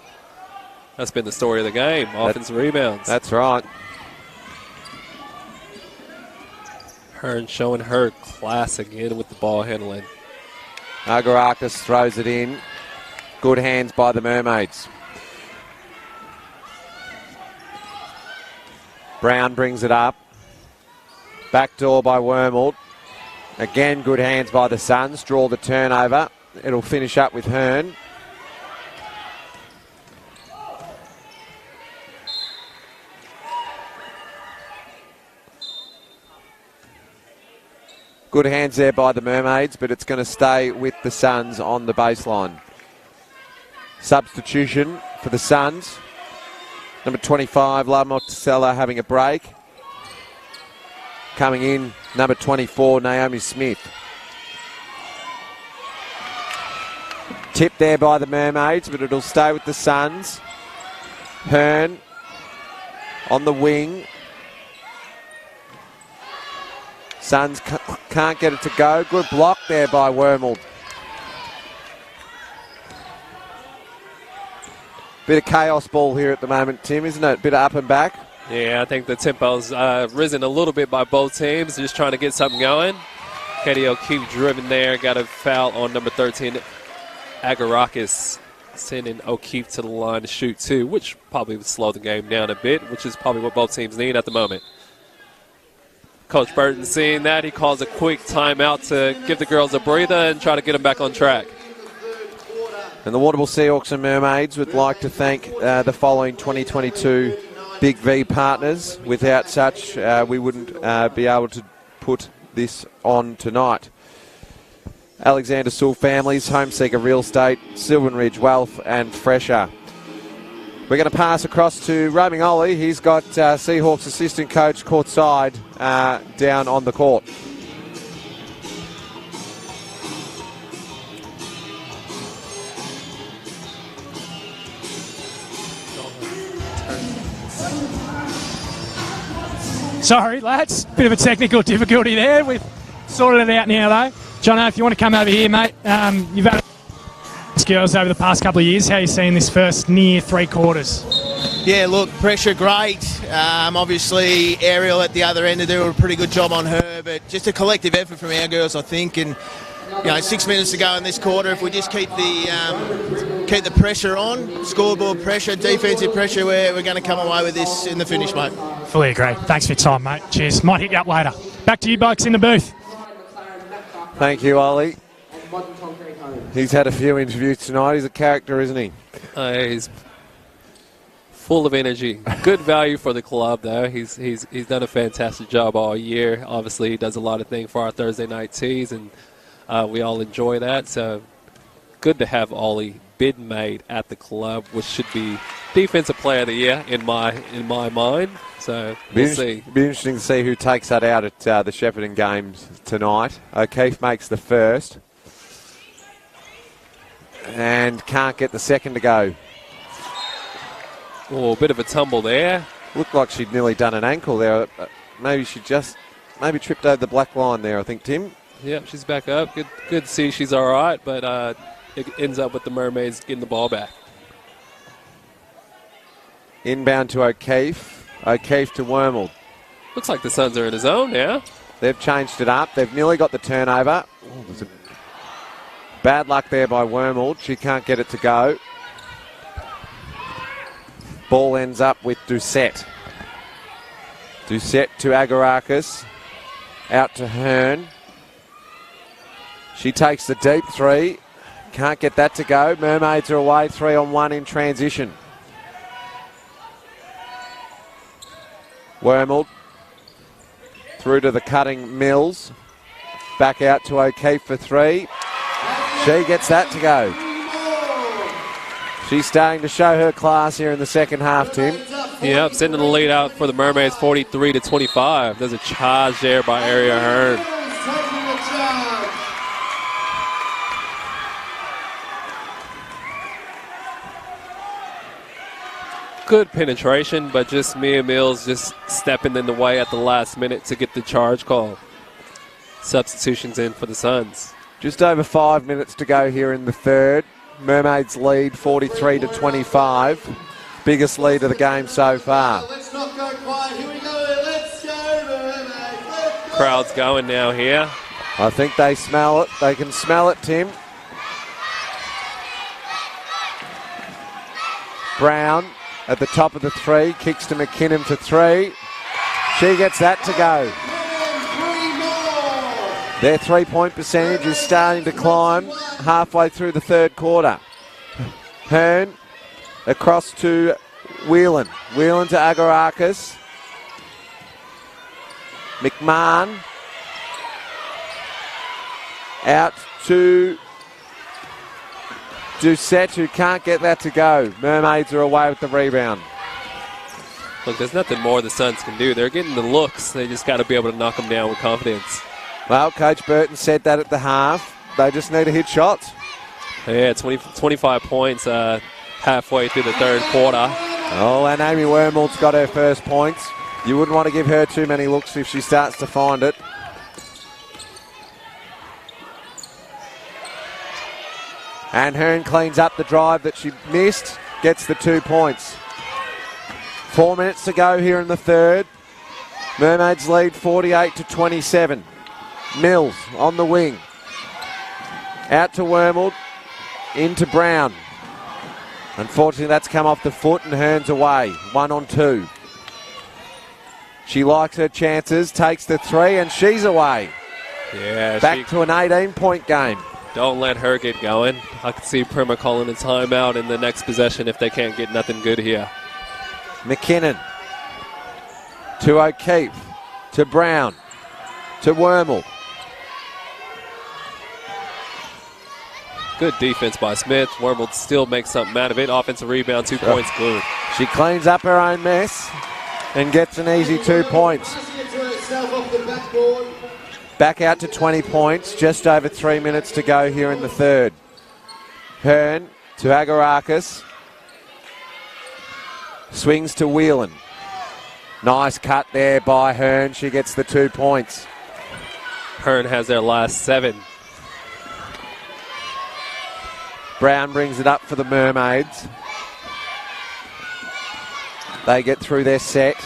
That's been the story of the game. Offensive rebounds. That's right. Hearn showing her class again with the ball handling. Agarakis throws it in. Good hands by the Mermaids. Brown brings it up. Backdoor by Warrnambool. Again, good hands by the Suns. Draw the turnover. It'll finish up with Hearn. Good hands there by the Mermaids, but it's going to stay with the Suns on the baseline. Substitution for the Suns. Number 25, La Montesella, having a break. Coming in, number 24, Naomi Smith. Tipped there by the Mermaids, but it'll stay with the Suns. Hearn on the wing. Suns can't get it to go. Good block there by Warrnambool. Bit of chaos ball here at the moment, Tim, isn't it? Bit of up and back. Yeah, I think the tempo's risen a little bit by both teams, just trying to get something going. Katie O'Keefe driven there, got a foul on number 13, Agarakis, sending O'Keefe to the line to shoot two, which probably would slow the game down a bit, which is probably what both teams need at the moment. Coach Burton seeing that, he calls a quick timeout to give the girls a breather and try to get them back on track. And the Warrnambool Seahawks and Mermaids would like to thank the following 2022 Big V partners. Without such, we wouldn't be able to put this on tonight. Alexander Sewell Families, Homeseeker Real Estate, Sylvan Ridge Wealth and Fresher. We're going to pass across to Roaming Ollie. He's got Seahawks assistant coach courtside down on the court. Sorry, lads. Bit of a technical difficulty there. We've sorted it out now, though. Jono, if you want to come over here, mate. You've had girls over the past couple of years. How are you seeing this first near 3 quarters? Yeah, look, pressure great. Obviously, Ariel at the other end to do a pretty good job on her, but just a collective effort from our girls, I think. And 6 minutes to go in this quarter. If we just keep the pressure on, scoreboard pressure, defensive pressure, we're going to come away with this in the finish, mate. Fully agree. Thanks for your time, mate. Cheers. Might hit you up later. Back to you blokes in the booth. Thank you, Ollie. He's had a few interviews tonight. He's a character, isn't he? He's full of energy. Good value for the club, though. He's done a fantastic job all year. Obviously, he does a lot of things for our Thursday night teas, and we all enjoy that. So good to have Ollie bid made at the club, which should be Defensive Player of the Year in my mind. So we'll see. Be interesting to see who takes that out at the Shepparton games tonight. O'Keefe makes the first and can't get the second to go. Oh, a bit of a tumble there. Looked like she'd nearly done an ankle there. Maybe she just tripped over the black line there, I think, Tim. Yep, she's back up. Good to see she's all right, but it ends up with the Mermaids getting the ball back. Inbound to O'Keefe. O'Keefe to Warrnambool. Looks like the Suns are in a zone now. They've changed it up. They've nearly got the turnover. Oh, there's a bad luck there by Warrnambool. She can't get it to go. Ball ends up with Doucette. Doucette to Agarakis. Out to Hearn. She takes the deep three. Can't get that to go. Mermaids are away 3-on-1 in transition. Warrnambool through to the cutting Mills. Back out to O'Keefe for 3. She gets that to go. She's starting to show her class here in the second half, Tim. Yep, sending the lead out for the Mermaids 43-25. There's a charge there by Aria Hearn. Good penetration, but just Mia Mills just stepping in the way at the last minute to get the charge call. Substitutions in for the Suns. Just over 5 minutes to go here in the third. Mermaids lead 43-25. Biggest lead of the game so far. Let's not go quiet. Here we go. Let's go, Mermaids. Let's go. Crowd's going now here. I think they smell it. They can smell it, Tim. Brown at the top of the 3, kicks to McKinnon for 3. She gets that to go. Their 3-point percentage is starting to climb halfway through the third quarter. Hearn across to Whelan. Whelan to Agarakis. McMahon out to Doucette, who can't get that to go. Mermaids are away with the rebound. Look, there's nothing more the Suns can do. They're getting the looks. They just got to be able to knock them down with confidence. Well, Coach Burton said that at the half. They just need to hit shots. Yeah, 25 points halfway through the third quarter. Oh, and Amy Warrnambool's got her first points. You wouldn't want to give her too many looks if she starts to find it. And Hearn cleans up the drive that she missed, gets the 2 points. 4 minutes to go here in the third. Mermaids lead 48-27. Mills on the wing. Out to Warrnambool. Into Brown. Unfortunately, that's come off the foot and Hearn's away. 1-on-2. She likes her chances, takes the three, and she's away. Yeah, Back to an 18-point game. Don't let her get going. I could see Prima calling a timeout in the next possession if they can't get nothing good here. McKinnon to O'Keefe, to Brown, to Warrnambool. Good defense by Smith. Warrnambool still makes something out of it. Offensive rebound, 2 points, good. She cleans up her own mess and gets an easy 2 points. Back out to 20 points, just over 3 minutes to go here in the third. Hearn to Agarakis. Swings to Whelan. Nice cut there by Hearn. She gets the 2 points. Hearn has their last 7. Brown brings it up for the Mermaids. They get through their set.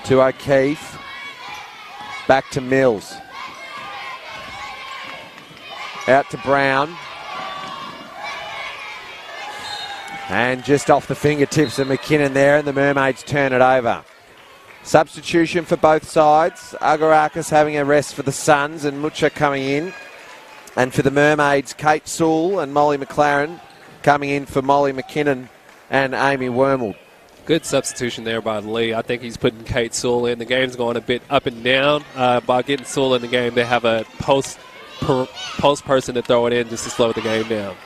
To O'Keefe. Back to Mills. Out to Brown. And just off the fingertips of McKinnon there, and the Mermaids turn it over. Substitution for both sides. Agarakis having a rest for the Suns and Mucha coming in. And for the Mermaids, Kate Sewell and Molly McLaren coming in for Molly McKinnon and Amy Warrnambool. Good substitution there by Lee. I think he's putting Kate Sewell in. The game's going a bit up and down. By getting Sewell in the game, they have a post person to throw it in just to slow the game down.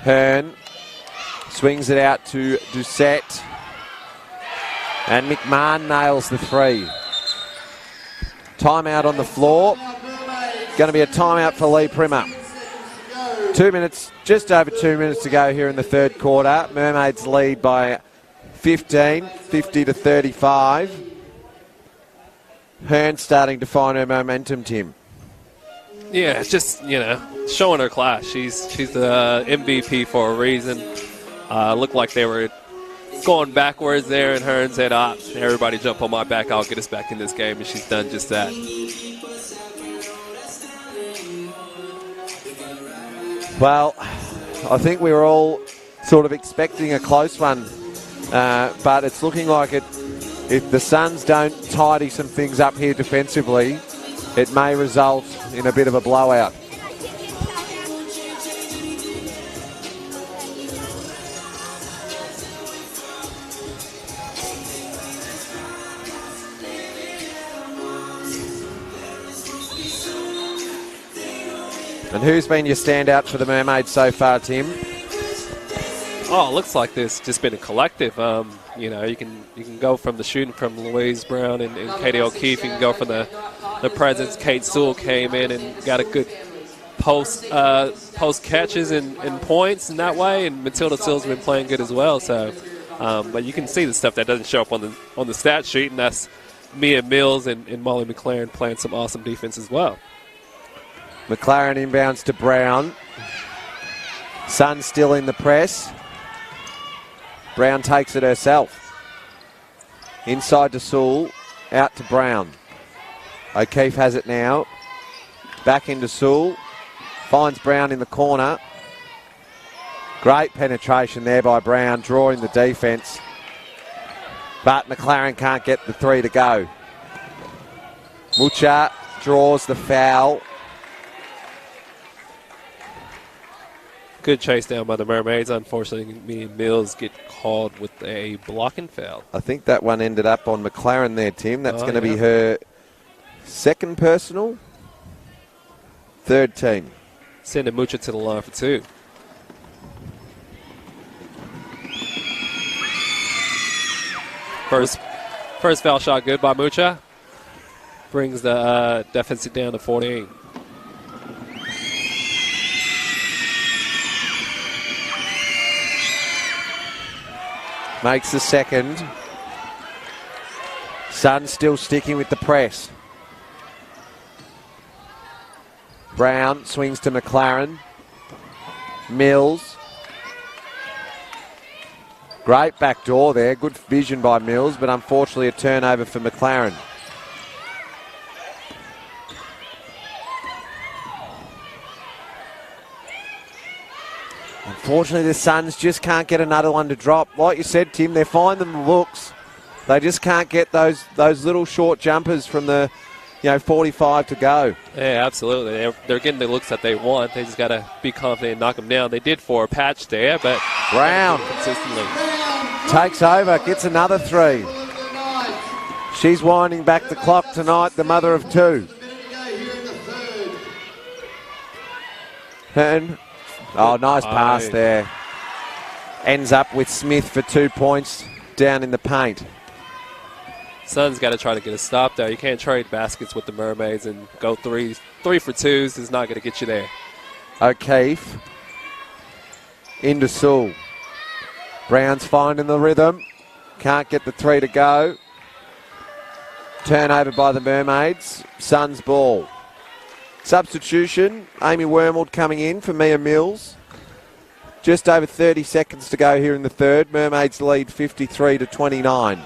Hearn swings it out to Doucette. And McMahon nails the three. Timeout on the floor. Going to be a timeout for Lee Primer. 2 minutes, just over 2 minutes to go here in the third quarter. Mermaids lead by 15, 50-35. Hearn starting to find her momentum, Tim. Yeah, it's just, showing her class. She's the MVP for a reason. Looked like they were going backwards there, and Hearn said, everybody jump on my back, I'll get us back in this game, and she's done just that. Well, I think we were all sort of expecting a close one, but it's looking like if the Suns don't tidy some things up here defensively, it may result in a bit of a blowout. And who's been your standout for the Mermaids so far, Tim? Oh, it looks like there's just been a collective. You can go from the shooting from Louise Brown and Katie O'Keefe. You can go from the presence. Kate Sewell came in and got a good post catches and points in that way. And Matilda Sills been playing good as well. So, but you can see the stuff that doesn't show up on the stat sheet, and that's Mia Mills and Molly McLaren playing some awesome defense as well. McLaren inbounds to Brown. Sun still in the press. Brown takes it herself. Inside to Sewell. Out to Brown. O'Keefe has it now. Back into Sewell. Finds Brown in the corner. Great penetration there by Brown, drawing the defence. But McLaren can't get the three to go. Mucha draws the foul. Good chase down by the Mermaids. Unfortunately, me and Mills get called with a blocking foul. I think that one ended up on McLaren there, Tim. That's going to be her second personal, third team. Sending Mucha to the line for two. First foul shot good by Mucha. Brings the deficit down to 14. Makes the second. Sun still sticking with the press. Brown swings to McLaren. Mills. Great back door there. Good vision by Mills, but unfortunately a turnover for McLaren. Unfortunately, the Suns just can't get another one to drop. Like you said, Tim, they're finding the looks. They just can't get those little short jumpers from the 45 to go. Yeah, absolutely. They're getting the looks that they want. They just got to be confident and knock them down. They did for a patch there, but Brown consistently takes over, gets another 3. She's winding back the clock tonight, the mother of 2. Hearn. Oh, nice pass there. Ends up with Smith for 2 points down in the paint. Suns got to try to get a stop there. You can't trade baskets with the Mermaids and go 3 for 2s is not going to get you there. O'Keefe into Sewell. Brown's finding the rhythm. Can't get the 3 to go. Turnover by the Mermaids. Suns ball. Substitution. Amy Warrnambool coming in for Mia Mills. Just over 30 seconds to go here in the third. Mermaids lead 53 to 29.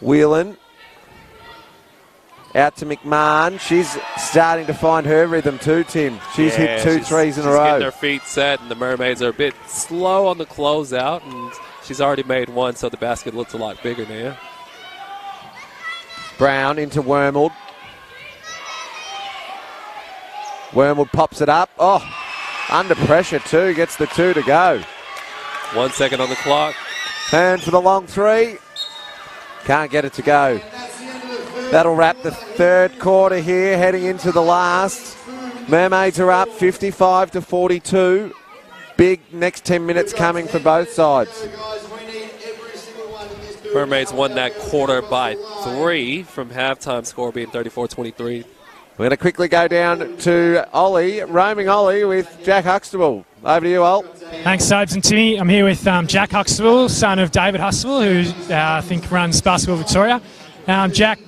Whelan out to McMahon. She's starting to find her rhythm too, Tim. She's hit 2 threes in a row. She's getting her feet set, and the Mermaids are a bit slow on the closeout, and she's already made 1, so the basket looks a lot bigger now. Brown into Warrnambool. Warrnambool pops it up. Oh, under pressure too. Gets the 2 to go. 1 second on the clock. Hearn for the long 3. Can't get it to go. That'll wrap the third quarter here, heading into the last. Mermaids are up 55 to 42. Big next 10 minutes coming for both sides. Mermaids won that quarter by 3 from halftime score being 34-23. We're going to quickly go down to Ollie, roaming Ollie with Jack Huxtable. Over to you, Ol. Thanks, Sobes and Timmy. I'm here with Jack Huxtable, son of David Huxtable, who I think runs Basketball Victoria. Jack,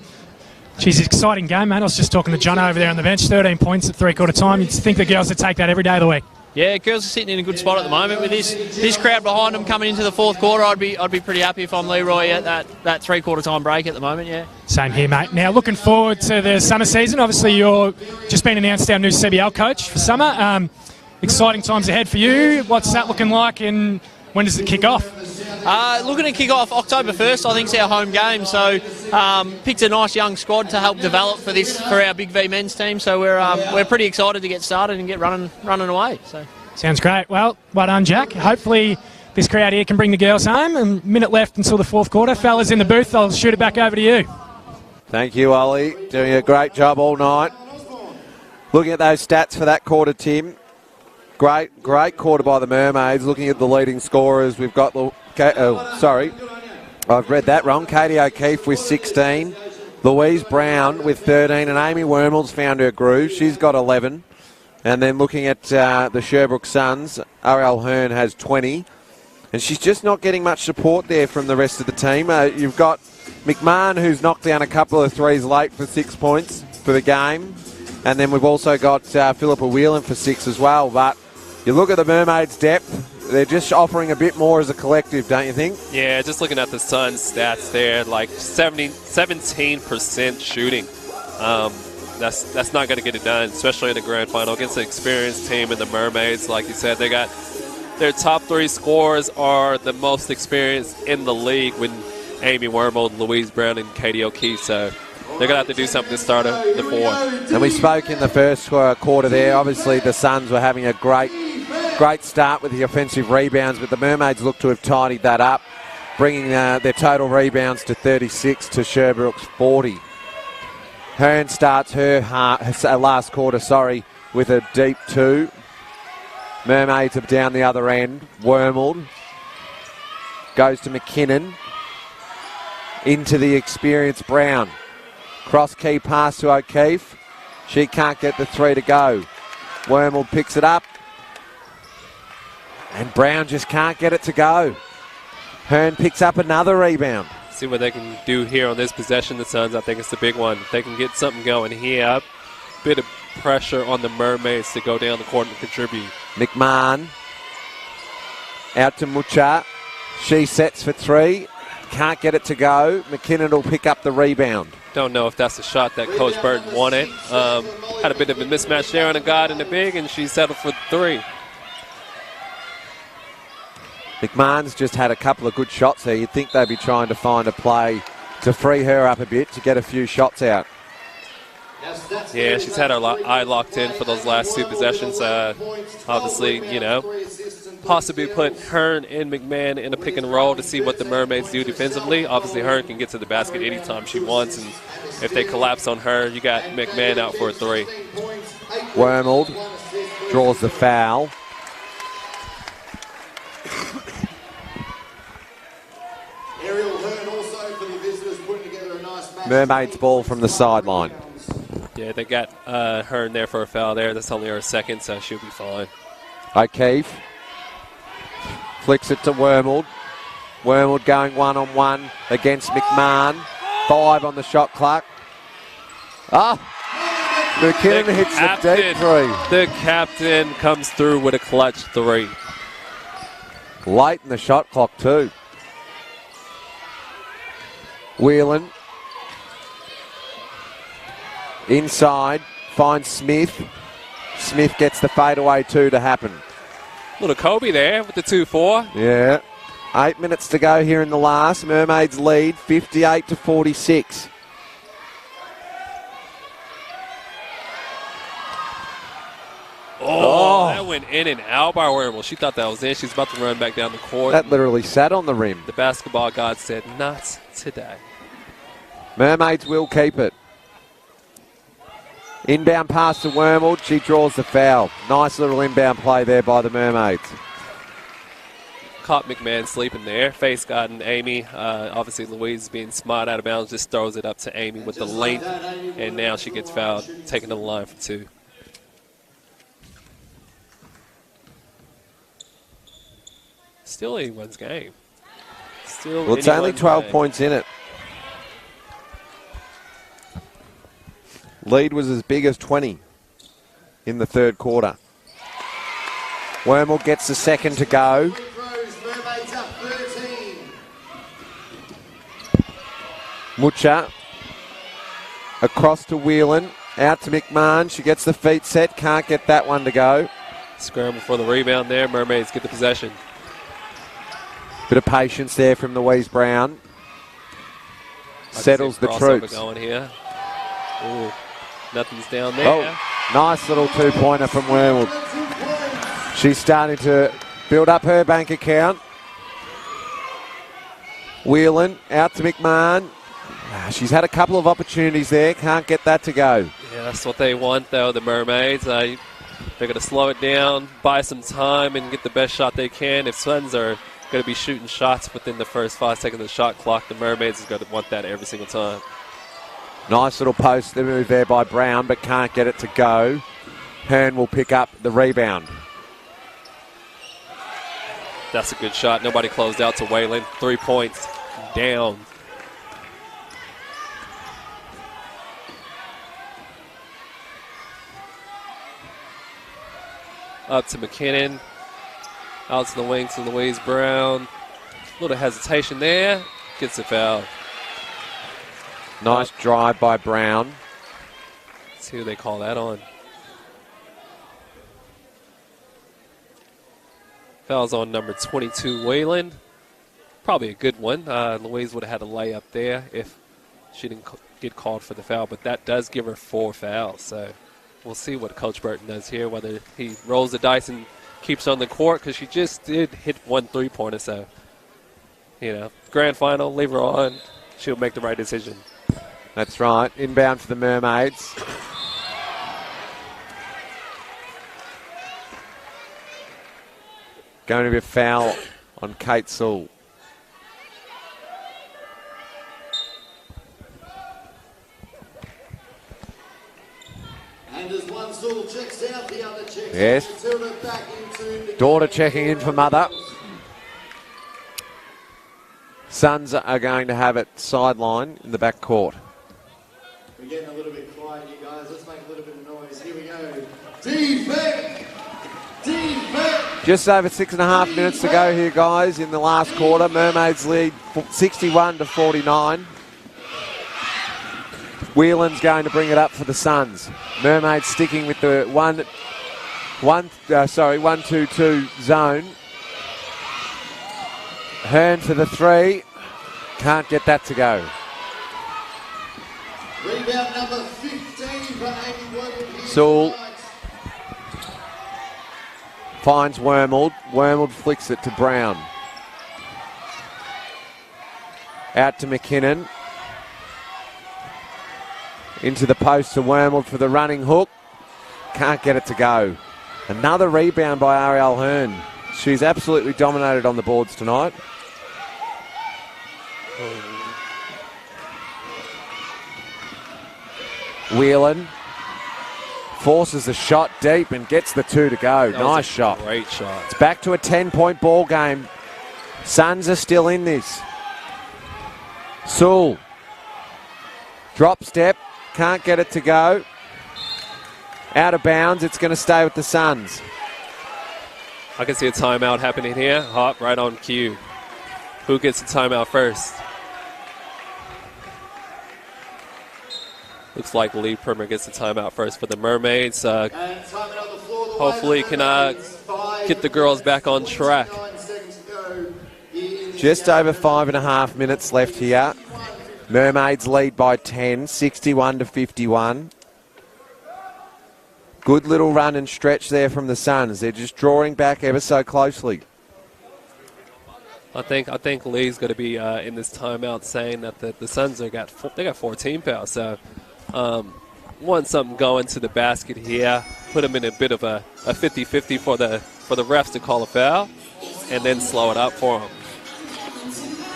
geez, it's an exciting game, man. I was just talking to John over there on the bench, 13 points at three-quarter time. You'd think the girls would take that every day of the week. Yeah, girls are sitting in a good spot at the moment with this crowd behind them coming into the fourth quarter. I'd be pretty happy if I'm Leroy at that three-quarter time break at the moment, yeah. Same here, mate. Now, looking forward to the summer season. Obviously, you're just been announced our new CBL coach for summer. Exciting times ahead for you. What's that looking like, and when does it kick off? Looking to kick off October 1st, I think, is our home game. So picked a nice young squad to help develop for our Big V men's team. So we're pretty excited to get started and get running away. So sounds great. Well done, Jack. Hopefully this crowd here can bring the girls home. And a minute left until the fourth quarter. Fellas in the booth, I'll shoot it back over to you. Thank you, Ollie. Doing a great job all night. Looking at those stats for that quarter, Tim. Great quarter by the Mermaids. Looking at the leading scorers, we've got I've read that wrong. Katie O'Keefe with 16, Louise Brown with 13, and Amy Warrnambool's found her groove. She's got 11. And then looking at the Sherbrooke Suns, R.L. Hearn has 20. And she's just not getting much support there from the rest of the team. You've got McMahon, who's knocked down a couple of threes late for 6 points for the game. And then we've also got Philippa Whelan for 6 as well. But you look at the Mermaids' depth, they're just offering a bit more as a collective, don't you think? Yeah, just looking at the Suns' stats there, like 17% shooting. That's not going to get it done, especially in the grand final against an experienced team in the Mermaids. Like you said, they got their top 3 scorers are the most experienced in the league with Amy Warrnambool, Louise Brown, and Katie O'Keefe. So they're going to have to do something to start the fourth. And we spoke in the first quarter there. Obviously, the Suns were having a great start with the offensive rebounds, but the Mermaids look to have tidied that up, bringing their total rebounds to 36 to Sherbrooke's 40. Hearn starts her last quarter, with a deep 2. Mermaids are down the other end. Warrnambool goes to McKinnon. Into the experienced Brown. Cross-key pass to O'Keefe. She can't get the 3 to go. Warrnambool picks it up. And Brown just can't get it to go. Hearn picks up another rebound. See what they can do here on this possession, the Suns. I think it's the big one. If they can get something going here, bit of pressure on the Mermaids to go down the court and contribute. McMahon Out to Mucha. She sets for three. Can't get it to go. McKinnon will pick up the rebound. Don't know if that's the shot that Coach Burton wanted. Had a bit of a mismatch there on the guard and the big, and she settled for three. McMahon's just had a couple of good shots there. You'd think they'd be trying to find a play to free her up a bit to get a few shots out. Yeah, she's had her eye locked in for those last two possessions. Obviously, you know, possibly put Hearn and McMahon in a pick and roll to see what the Mermaids do defensively. Obviously, Hearn can get to the basket anytime she wants, and if they collapse on her, you got McMahon out for a three. Warrnambool draws the foul. Mermaids ball from the sideline. Yeah, they got Hearn there for a foul there. That's only her second, so she'll be fine. O'Keefe flicks it to Warrnambool. Warrnambool going one-on-one against McMahon. 5 on the shot clock. McKinnon hits the deep three. The captain comes through with a clutch three. Late in the shot clock too. Whelan inside, finds Smith. Smith gets the fadeaway two to happen. Little Kobe there with the 2-4. Yeah. 8 minutes to go here in the last. Mermaids lead 58-46. Oh, that went in and out by Warrnambool. She thought that was in. She's about to run back down the court. That literally sat on the rim. The basketball god said, not today. Mermaids will keep it. Inbound pass to Warrnambool. She draws the foul. Nice little inbound play there by the Mermaids. Caught McMahon sleeping there. Face guarding Amy. Obviously, Louise being smart out of bounds just throws it up to Amy with the length. And now she gets fouled, taking the line for two. Still anyone's game. Well, it's only 12 points in it. Lead was as big as 20 in the third quarter. Warrnambool gets the second to go. Mucha across to Whelan, out to McMahon. She gets the feet set, can't get that one to go. Scramble for the rebound there. Mermaids get the possession. Bit of patience there from Louise Brown. Settles the troops. Going here. Ooh, nothing's down there. Oh, nice little two-pointer from Warrnambool. She's starting to build up her bank account. Whelan out to McMahon. She's had a couple of opportunities there. Can't get that to go. Yeah, that's what they want, though, the Mermaids. They're going to slow it down, buy some time, and get the best shot they can. If Suns are going to be shooting shots within the first 5 seconds of the shot clock, the Mermaids is going to want that every single time. Nice little post move there by Brown, but can't get it to go. Hearn will pick up the rebound. That's a good shot. Nobody closed out to Whalen. 3 points down. Up to McKinnon. Out to the wing to Louise Brown. A little hesitation there. Gets the foul. Nice drive by Brown. Let's see who they call that on. Foul's on number 22, Wayland. Probably a good one. Louise would have had a layup there if she didn't get called for the foul, but that does give her 4 fouls. So we'll see what Coach Burton does here, whether he rolls the dice and keeps on the court, because she just did hit 1 3-pointer. So, you know, grand final, leave her on. She'll make the right decision. That's right. Inbound for the Mermaids. Going to be a foul on Kate Sewell. And as one Sewell checks out, the other checks yes. out. Back into Daughter checking in for mother. Suns are going to have it sideline in the back court. We're getting a little bit quiet, you guys. Let's make a little bit of noise. Here we go. Defense! Defense! Just over 6.5 minutes to go here, guys, in the last quarter. Mermaids lead 61-49. Whelan's going to bring it up for the Suns. Mermaids sticking with the 1-2-2 zone. Hearn for the three. Can't get that to go. Rebound number 15 for Amy Warrnambool. Sewell finds Warrnambool. Warrnambool flicks it to Brown. Out to McKinnon. Into the post to Warrnambool for the running hook. Can't get it to go. Another rebound by Ariel Hearn. She's absolutely dominated on the boards tonight. Whelan forces the shot deep and gets the two to go. Nice shot. Great shot. It's back to a 10-point ball game. Suns are still in this. Sewell. Drop step. Can't get it to go. Out of bounds. It's going to stay with the Suns. I can see a timeout happening here. Hop right on cue. Who gets the timeout first? Looks like Lee Primer gets the timeout first for the Mermaids. Hopefully can get the girls back on track. Just over 5.5 minutes left here. Mermaids lead by 10, 61-51. Good little run and stretch there from the Suns. They're just drawing back ever so closely. I think Lee's going to be in this timeout saying that the Suns they got 14 fouls. So want something going to the basket here. Put them in a bit of a 50-50 for the refs to call a foul, and then slow it up for them.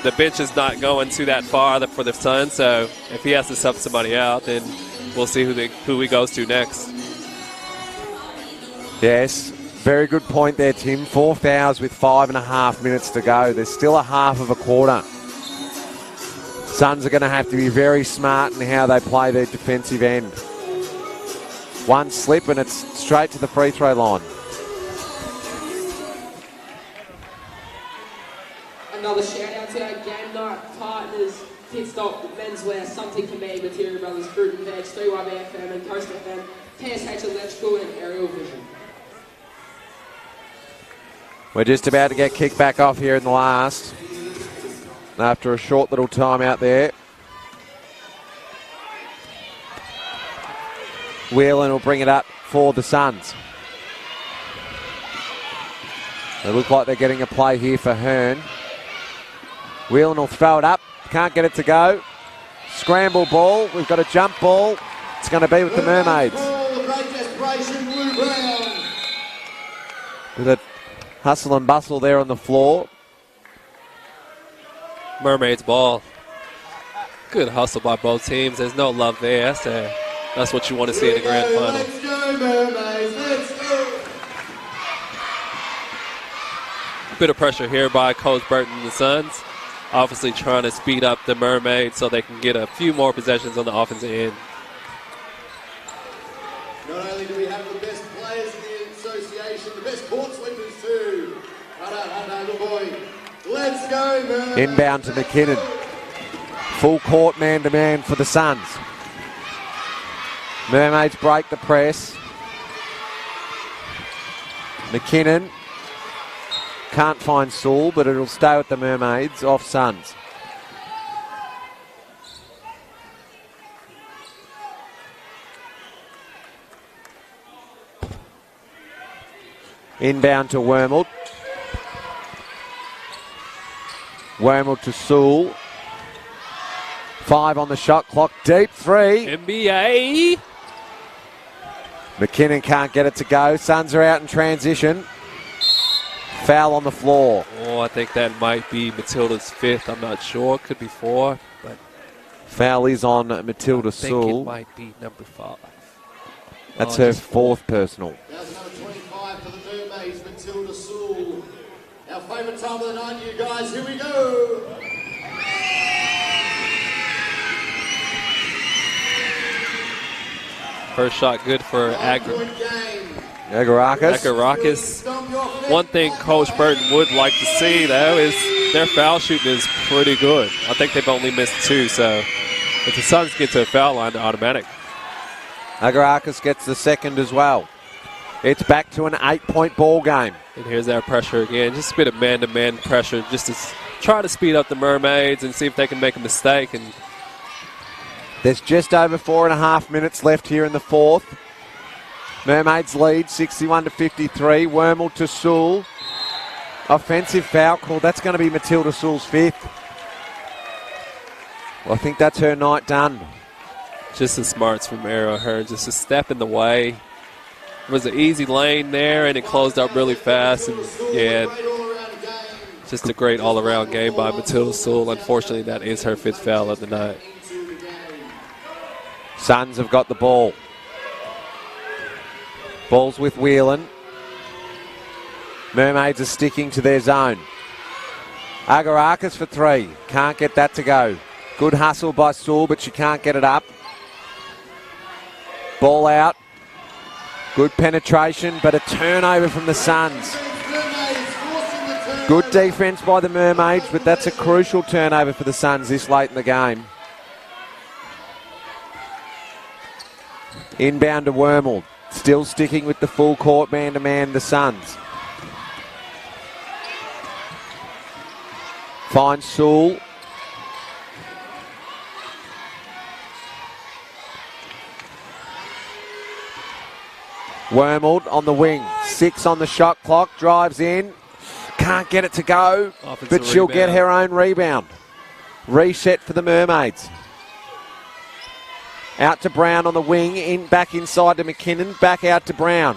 The bench is not going too that far for the Suns, so if he has to sub somebody out, then we'll see who he goes to next. Yes, very good point there, Tim. 4 fouls with 5.5 minutes to go. There's still a half of a quarter. Suns are going to have to be very smart in how they play their defensive end. One slip and it's straight to the free throw line. Another shout out to our game night partners, Pit Stop, Menswear, Something for Me, Material Brothers, Fruit and Veg, 3YB and Coast FM, TSH Electrical and Aerial Vision. We're just about to get kicked back off here in the last. After a short little time out there. Whelan will bring it up for the Suns. They look like they're getting a play here for Hearn. Whelan will throw it up. Can't get it to go. Scramble ball. We've got a jump ball. It's going to be with the Mermaids. With a hustle and bustle there on the floor. Mermaids ball. Good hustle by both teams. There's no love there. So that's what you want to see in the grand final. Let's go, Mermaids. Let's go. Bit of pressure here by Coach Burton and the Suns. Obviously trying to speed up the Mermaids so they can get a few more possessions on the offensive end. Not only do we have the best players in the association, the best court sweepers too. Good boy. Let's go, Mermaids. Inbound to McKinnon. Full court man-to-man for the Suns. Mermaids break the press. McKinnon can't find Sewell, but it'll stay with the Mermaids off Suns. Inbound to Warrnambool. Warrnambool to Sewell. 5 on the shot clock. Deep three. NBA. McKinnon can't get it to go. Suns are out in transition. Foul on the floor. Oh, I think that might be Matilda's 5th. I'm not sure. Could be 4, but foul is on Matilda I think Sewell. it might be number 5. That's her 4th personal. That's number 25 for the Mermaids, Matilda Sewell. Our favourite time of the night, you guys. Here we go. First shot good for Agri. Game. Agarakis. One thing Coach Burton would like to see, though, is their foul shooting is pretty good. I think they've only missed 2, so if the Suns get to a foul line, they're automatic. Agarakis gets the second as well. It's back to an 8-point ball game. And here's our pressure again. Just a bit of man-to-man pressure just to try to speed up the Mermaids and see if they can make a mistake. And there's just over 4.5 minutes left here in the fourth. Mermaids lead 61-53. Warrnambool to Sewell. Offensive foul call. That's going to be Matilda Sewell's 5th. Well, I think that's her night done. Just the smarts from Arrow Hearn. Just a step in the way. It was an easy lane there, and it closed up really fast. And yeah, just a great all-around game by Matilda Sewell. Unfortunately, that is her 5th foul of the night. Suns have got the ball. Ball's with Whelan. Mermaids are sticking to their zone. Agarakis for 3. Can't get that to go. Good hustle by Sewell, but she can't get it up. Ball out. Good penetration, but a turnover from the Suns. Good defence by the Mermaids, but that's a crucial turnover for the Suns this late in the game. Inbound to Warrnambool. Still sticking with the full court man-to-man, the Suns. Finds Sewell. Warrnambool on the wing. 6 on the shot clock. Drives in. Can't get it to go, but she'll get her own rebound. Reset for the Mermaids. Out to Brown on the wing, back inside to McKinnon, back out to Brown.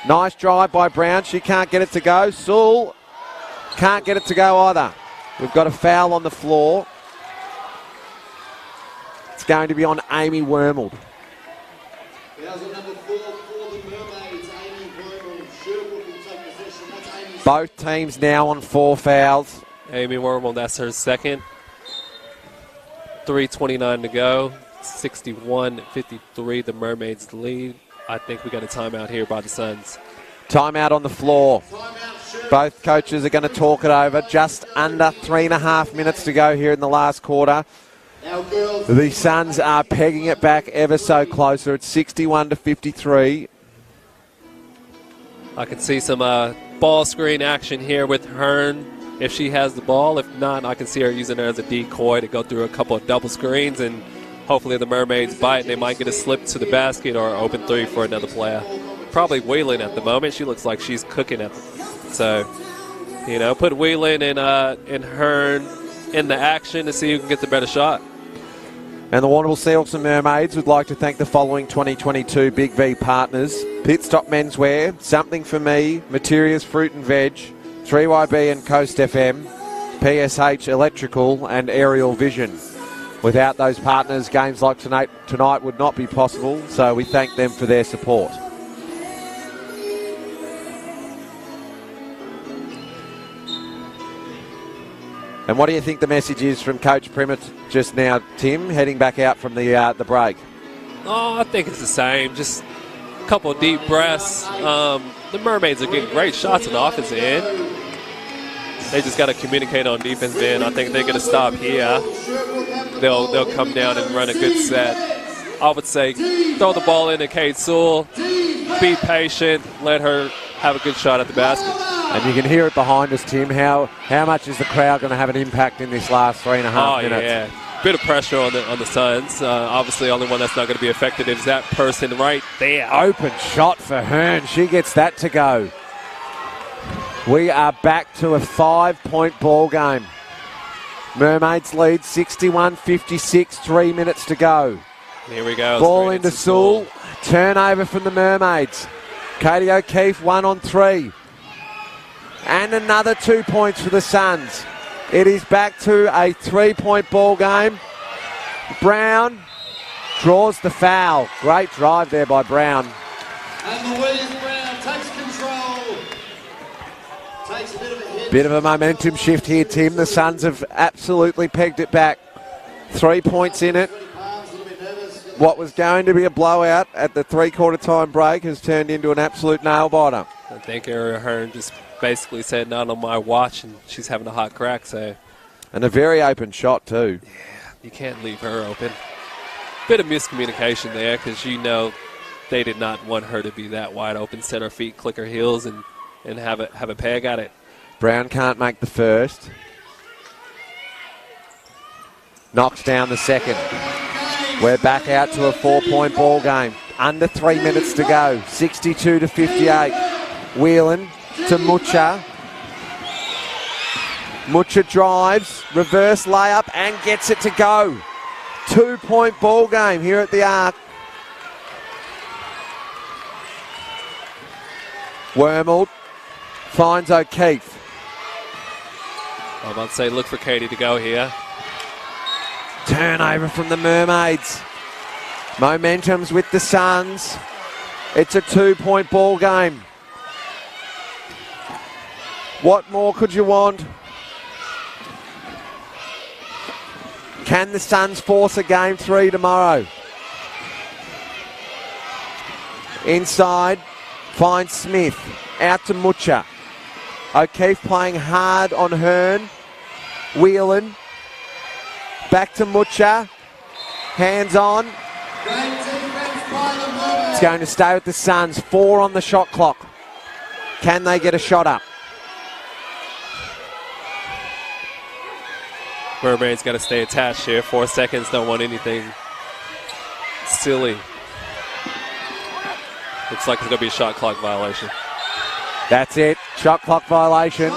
Nice drive by Brown, she can't get it to go. Sewell can't get it to go either. We've got a foul on the floor. It's going to be on Amy Warrnambool. Number 4 for the Mermaids, Amy Warrnambool. Sherbrooke will take possession. That's Amy's. Both teams now on 4 fouls. Amy Warrnambool, that's her 2nd. 3:29 to go. 61-53, the Mermaids lead. I think we got a timeout here by the Suns. Timeout on the floor. Both coaches are going to talk it over. Just under 3.5 minutes to go here in the last quarter. The Suns are pegging it back ever so closer. It's 61-53. I can see some ball screen action here with Hearn if she has the ball. If not, I can see her using her as a decoy to go through a couple of double screens, and hopefully the Mermaids bite and they might get a slip to the basket or open 3 for another player. Probably Whelan at the moment. She looks like she's cooking at so, you know, put Whelan and Hearn in the action to see who can get the better shot. And the Warrnambool Seahawks and Mermaids would like to thank the following 2022 Big V partners: Pit Stop Menswear, Something For Me, Materials Fruit and Veg, 3YB and Coast FM, PSH Electrical and Aerial Vision. Without those partners, games like tonight would not be possible, so we thank them for their support. And what do you think the message is from Coach Primmett just now, Tim, heading back out from the break? Oh, I think it's the same. Just a couple of deep breaths. The Mermaids are getting great shots on the offensive end. They just got to communicate on defense end. I think they're going to stop here. They'll come down and run a good set. I would say throw the ball into Kate Sewell, be patient, let her have a good shot at the basket. And you can hear it behind us, Tim. How much is the crowd going to have an impact in this last 3.5 minutes? Yeah, bit of pressure on the Suns. Obviously, only one that's not going to be affected is that person right there. Open shot for Hearn. She gets that to go. We are back to a 5-point ball game. Mermaids lead 61-56, 3 minutes to go. Here we go. Ball into Sewell. Turnover from the Mermaids. Katie O'Keefe 1 on 3. And another 2 points for the Suns. It is back to a 3-point ball game. Brown draws the foul. Great drive there by Brown. And Louise Brown takes control. Takes a bit of a hit. Bit of a momentum shift here, Tim. The Suns have absolutely pegged it back. 3 points in it. what was going to be a blowout at the three-quarter time break has turned into an absolute nail-biter. I think Ariel Hearn just basically said, not on my watch, and she's having a hot crack, so. And a very open shot, too. Yeah, you can't leave her open. Bit of miscommunication there, because you know they did not want her to be that wide open, set her feet, click her heels, and have a peg at it. Brown can't make the first. Knocks down the second. We're back out to a 4-point ball game. Under 3 minutes to go. 62-58. Whelan to Mucha. Mucha drives, reverse layup, and gets it to go. 2-point ball game here at the Arc. Warrnambool finds O'Keefe. I'm about to say, look for Katie to go here. Turnover from the Mermaids. Momentum's with the Suns. It's a 2-point ball game. What more could you want? Can the Suns force a game 3 tomorrow? Inside, finds Smith. Out to Mucha. O'Keefe playing hard on Hearn. Whelan. Back to Mucha. Hands on. It's going to stay with the Suns. 4 on the shot clock. Can they get a shot up? Mermaid's got to stay attached here. 4 seconds, don't want anything silly. Looks like it's going to be a shot clock violation. That's it. Shot clock violation.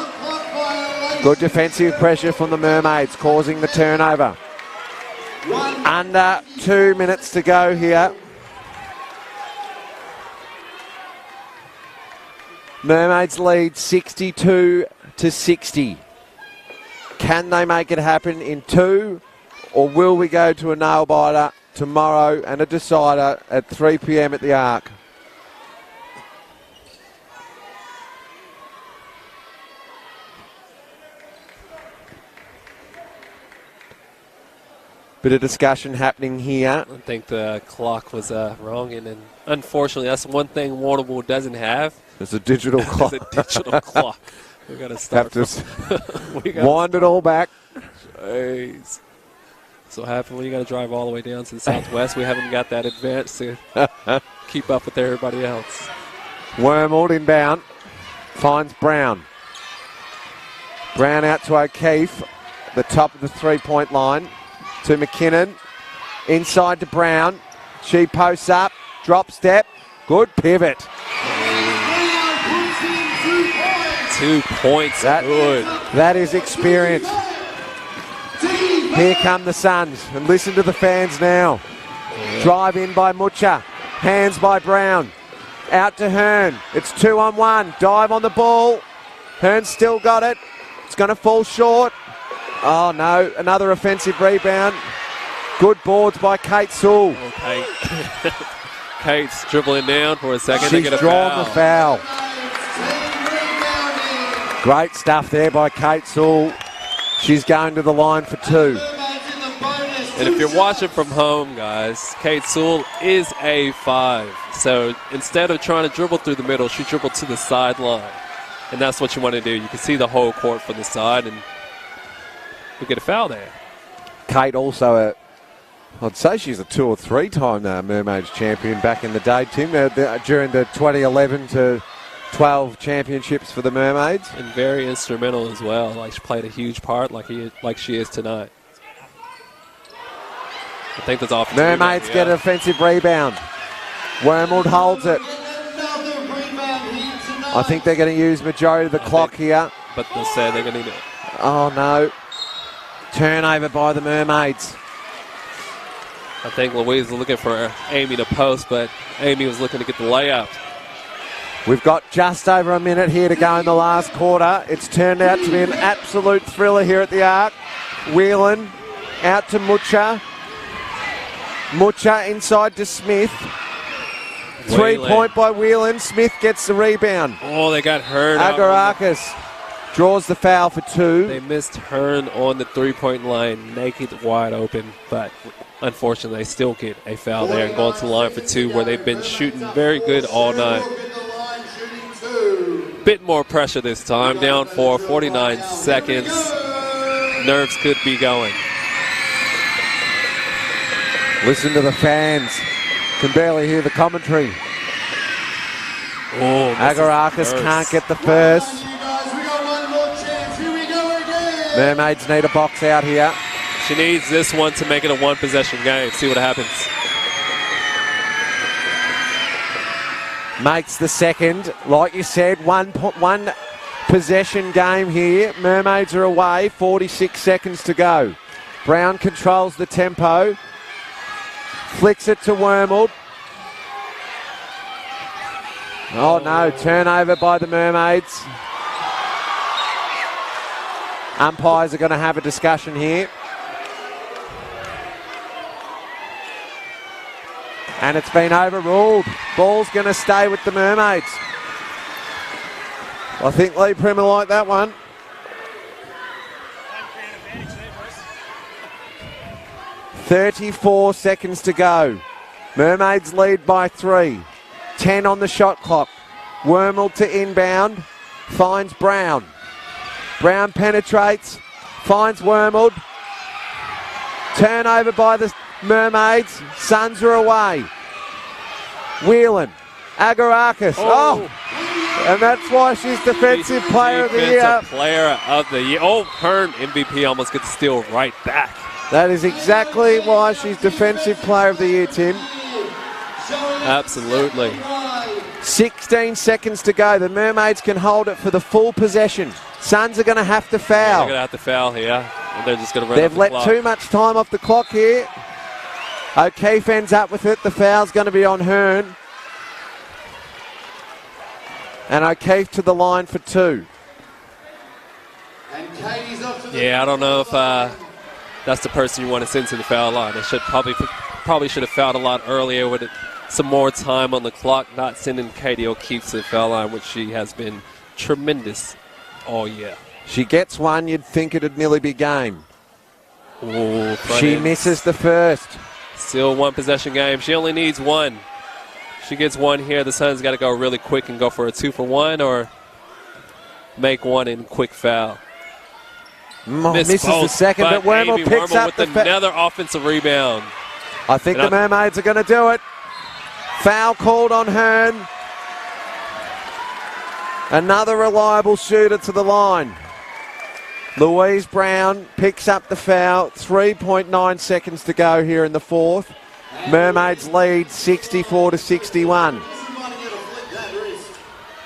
Good defensive pressure from the Mermaids, causing the turnover. Under 2 minutes to go here. Mermaids lead 62-60. Can they make it happen in 2, or will we go to a nail-biter tomorrow and a decider at 3 p.m. at the Arc? Bit of discussion happening here. I think the clock was wrong, and unfortunately, that's one thing Warrnambool doesn't have. It's a digital clock. It's a digital clock. We got to start. Wind it all back. Jeez. So happy when you got to drive all the way down to the southwest. We haven't got that advance to keep up with everybody else. Warrnambool inbound. Finds Brown. Brown out to O'Keefe. The top of the 3-point line. To McKinnon. Inside to Brown. She posts up. Drop step. Good pivot. 2 points. Good. That is experience. Here come the Suns. And listen to the fans now. Drive in by Mucha. Hands by Brown. Out to Hearn. It's 2-on-1. Dive on the ball. Hearn still got it. It's going to fall short. Oh, no. Another offensive rebound. Good boards by Kate Sewell. Okay. Kate's dribbling down for a second. She's to get a drawn foul. the foul. Great stuff there by Kate Sewell. She's going to the line for 2. And if you're watching from home, guys, Kate Sewell is a 5. So instead of trying to dribble through the middle, she dribbled to the sideline. And that's what you want to do. You can see the whole court from the side, and we get a foul there. Kate also, I'd say she's a 2 or 3-time Mermaids champion back in the day, Tim, during the 2011 to 12 championships for the Mermaids. And very instrumental as well. Like, she played a huge part like she is tonight. I think that's off. Mermaids get an offensive rebound. Warrnambool holds it. I think they're going to use majority of the clock here. But they'll say they're going to need it. Oh, no. Turnover by the Mermaids. I think Louise was looking for Amy to post, but Amy was looking to get the layup. We've got just over a minute here to go in the last quarter. It's turned out to be an absolute thriller here at the Arc. Whelan out to Mucha. Mucha inside to Smith. 3-point by Whelan. Smith gets the rebound. Oh, they got hurt. Agarakis draws the foul for 2. They missed Hearn on the three-point line, naked, wide open, but unfortunately they still get a foul there and go to the line for 2, where they've been shooting very good all night. Bit more pressure this time, down for 49 seconds. Nerves could be going. Listen to the fans. Can barely hear the commentary. Oh, Agarakis can't get the first. Mermaids need a box out here. She needs this one to make it a one-possession game. See what happens. Makes the second. Like you said, one possession game here. Mermaids are away. 46 seconds to go. Brown controls the tempo. Flicks it to Warrnambool. Oh no, turnover by the Mermaids. Umpires are going to have a discussion here. And it's been overruled. Ball's going to stay with the Mermaids. I think Lee Primer like that one. .34 seconds to go. Mermaids lead by 3. 10 on the shot clock. Warrnambool to inbound. Finds Brown. Brown penetrates. Finds Warrnambool. Turnover by the Mermaids. Suns are away. Whelan. Agarakis. Oh! And that's why she's Defensive Player of the Year. Defensive Player of the Year. Oh, Hearn, MVP almost gets the steal right back. That is exactly why she's Defensive Player of the Year, Tim. Absolutely. 16 seconds to go. The Mermaids can hold it for the full possession. Suns are going to have to foul. They're going to have to foul here. And they're just going to run They've let too much time off the clock here. O'Keefe ends up with it. The foul's going to be on Hearn. And O'Keefe to the line for 2. Yeah, I don't know if that's the person you want to send to the foul line. They should probably should have fouled a lot earlier with some more time on the clock, not sending Katie O'Keefe to the foul line, which she has been tremendous all year. She gets one, you'd think it'd nearly be game. Ooh, she misses the first. Still one possession game. She only needs one. She gets one here. The Suns got to go really quick and go for a 2-for-1 or make one in quick foul. Misses the second, but Warrnambool picks up with another offensive rebound. I think the Mermaids are going to do it. Foul called on Hearn. Another reliable shooter to the line. Louise Brown picks up the foul. 3.9 seconds to go here in the fourth. Mermaids lead 64-61.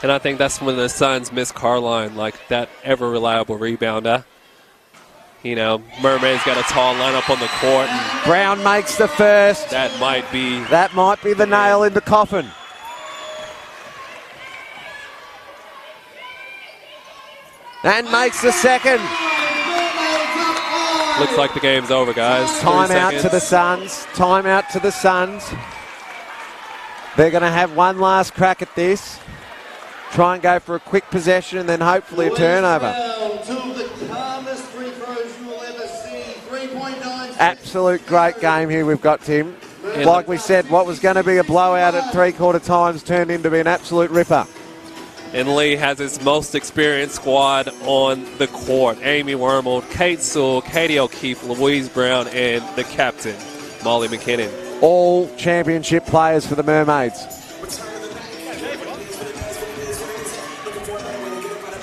And I think that's when the Suns miss Carline, like that ever reliable rebounder. You know, Mermaids got a tall lineup on the court. And Brown makes the first. That might be the nail in the coffin. And makes the second. Looks like the game's over, guys. Timeout to the Suns. Timeout to the Suns. They're going to have one last crack at this. Try and go for a quick possession and then hopefully a turnover. Absolute great game here we've got, Tim. Like we said, what was going to be a blowout at three-quarter times turned into be an absolute ripper. And Lee has his most experienced squad on the court. Amy Warrnambool, Kate Sewell, Katie O'Keefe, Louise Brown, and the captain, Molly McKinnon. All championship players for the Mermaids.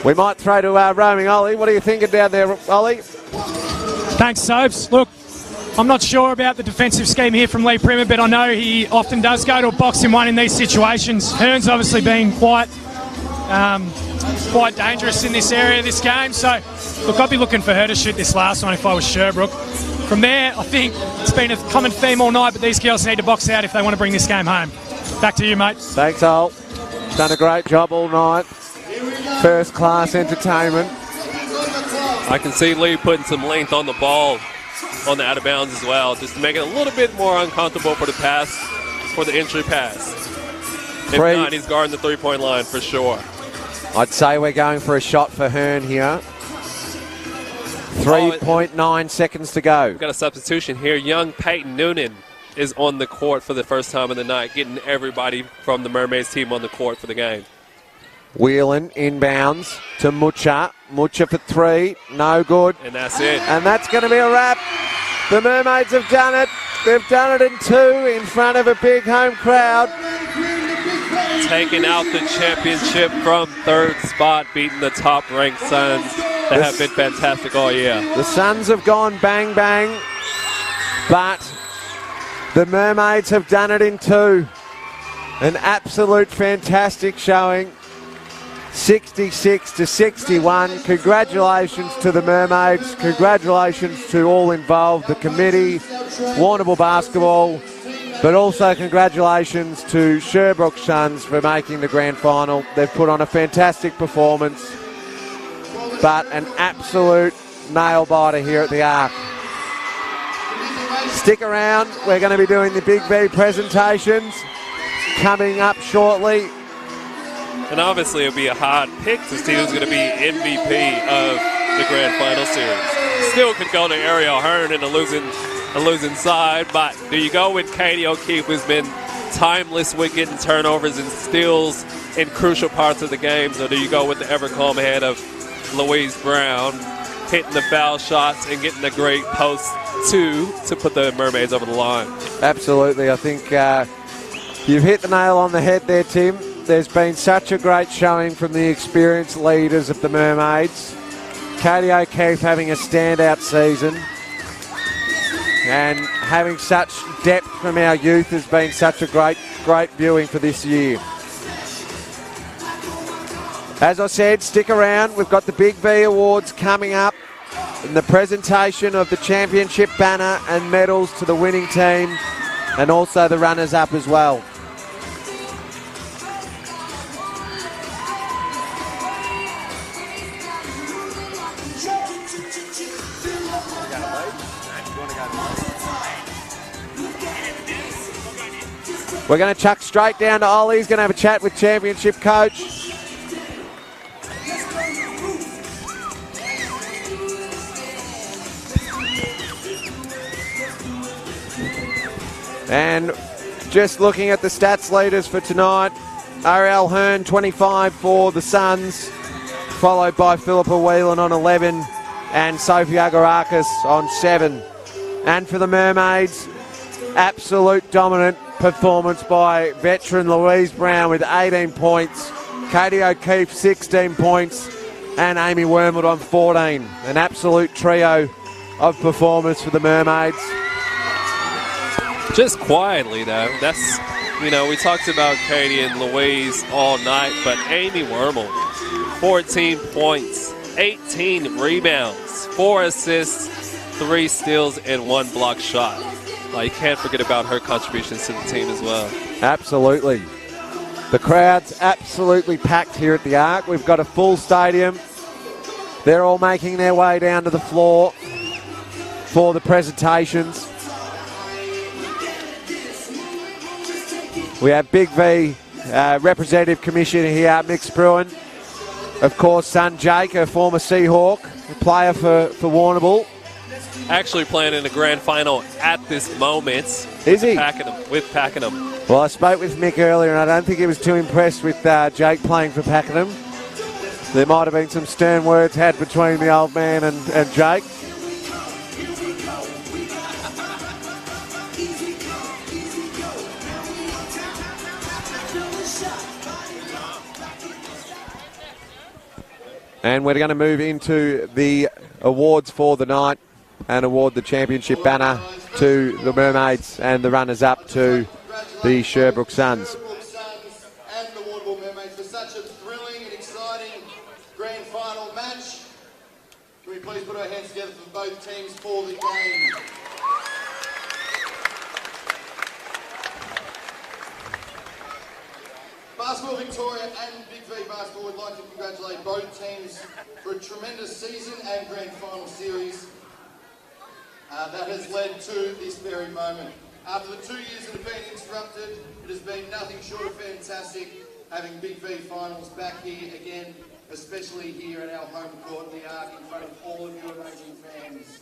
We might throw to roaming Ollie. What are you thinking down there, Ollie? Thanks, Soaps. Look, I'm not sure about the defensive scheme here from Lee Primer, but I know he often does go to a boxing one in these situations. Hearn's obviously been quite dangerous in this area this game. So, look, I'd be looking for her to shoot this last one if I was Sherbrooke. From there, I think it's been a common theme all night, but these girls need to box out if they want to bring this game home. Back to you, mate. Thanks, Ol. Done a great job all night. First class entertainment. I can see Lee putting some length on the ball on the out of bounds as well, just to make it a little bit more uncomfortable for the pass, for the entry pass. If not, he's guarding the three-point line for sure. I'd say we're going for a shot for Hearn here. 3.9 seconds to go. We've got a substitution here. Young Peyton Noonan is on the court for the first time of the night, getting everybody from the Mermaids team on the court for the game. Whelan inbounds to Mucha. Mucha for 3. No good. And that's it. And that's going to be a wrap. The Mermaids have done it. They've done it in 2 in front of a big home crowd. Taking out the championship from 3rd spot, beating the top-ranked Suns that have been fantastic all year. The Suns have gone bang, bang, but the Mermaids have done it in 2. An absolute fantastic showing. 66-61. Congratulations to the Mermaids. Congratulations to all involved, the committee, Warrnambool Basketball, but also congratulations to Sherbrooke Suns for making the grand final. They've put on a fantastic performance, but an absolute nail-biter here at the Arc. Stick around. We're going to be doing the Big V presentations coming up shortly. And obviously it'll be a hard pick to see who's going to be MVP of the Grand Final Series. Still could go to Ariel Hearn in a losing side, but do you go with Katie O'Keefe, who's been timeless with getting turnovers and steals in crucial parts of the games, or do you go with the ever-calm head of Louise Brown, hitting the foul shots and getting a great post to put the Mermaids over the line? Absolutely. I think you've hit the nail on the head there, Tim. There's been such a great showing from the experienced leaders of the Mermaids. Katie O'Keefe having a standout season, and having such depth from our youth has been such a great viewing for this year. As I said, stick around. We've got the Big V Awards coming up, and the presentation of the championship banner and medals to the winning team, and also the runners-up as well. We're going to chuck straight down to Ollie. He's going to have a chat with championship coach. And just looking at the stats leaders for tonight, Ariel Hearn 25 for the Suns, followed by Philippa Whelan on 11 and Sophie Agarakis on 7. And for the Mermaids, absolute dominant performance by veteran Louise Brown with 18 points, Katie O'Keefe 16 points, and Amy Wormwood on 14. An absolute trio of performance for the Mermaids. Just quietly, though, that's, we talked about Katie and Louise all night, but Amy Wormwood, 14 points, 18 rebounds, 4 assists, 3 steals, and 1 block shot. You can't forget about her contributions to the team as well. Absolutely. The crowd's absolutely packed here at the Arc. We've got a full stadium. They're all making their way down to the floor for the presentations. We have Big V Representative Commissioner here, Mick Spruan. Of course, son Jake, a former Seahawk, a player for Warrnambool. Actually playing in the grand final at this moment. Is he? With Pakenham. Well, I spoke with Mick earlier, and I don't think he was too impressed with Jake playing for Pakenham. There might have been some stern words had between the old man and Jake. And we're going to move into the awards for the night and award the championship banner to the Mermaids and the runners-up to the Sherbrooke Suns. And the Warrnambool Mermaids for such a thrilling and exciting grand final match. Can we please put our hands together for both teams for the game? Basketball Victoria and Big V Basketball would like to congratulate both teams for a tremendous season and grand final series that has led to this very moment. After the 2 years that have been interrupted, it has been nothing short of fantastic having Big V finals back here again, especially here at our home court, the Arc, in front of all of you amazing fans.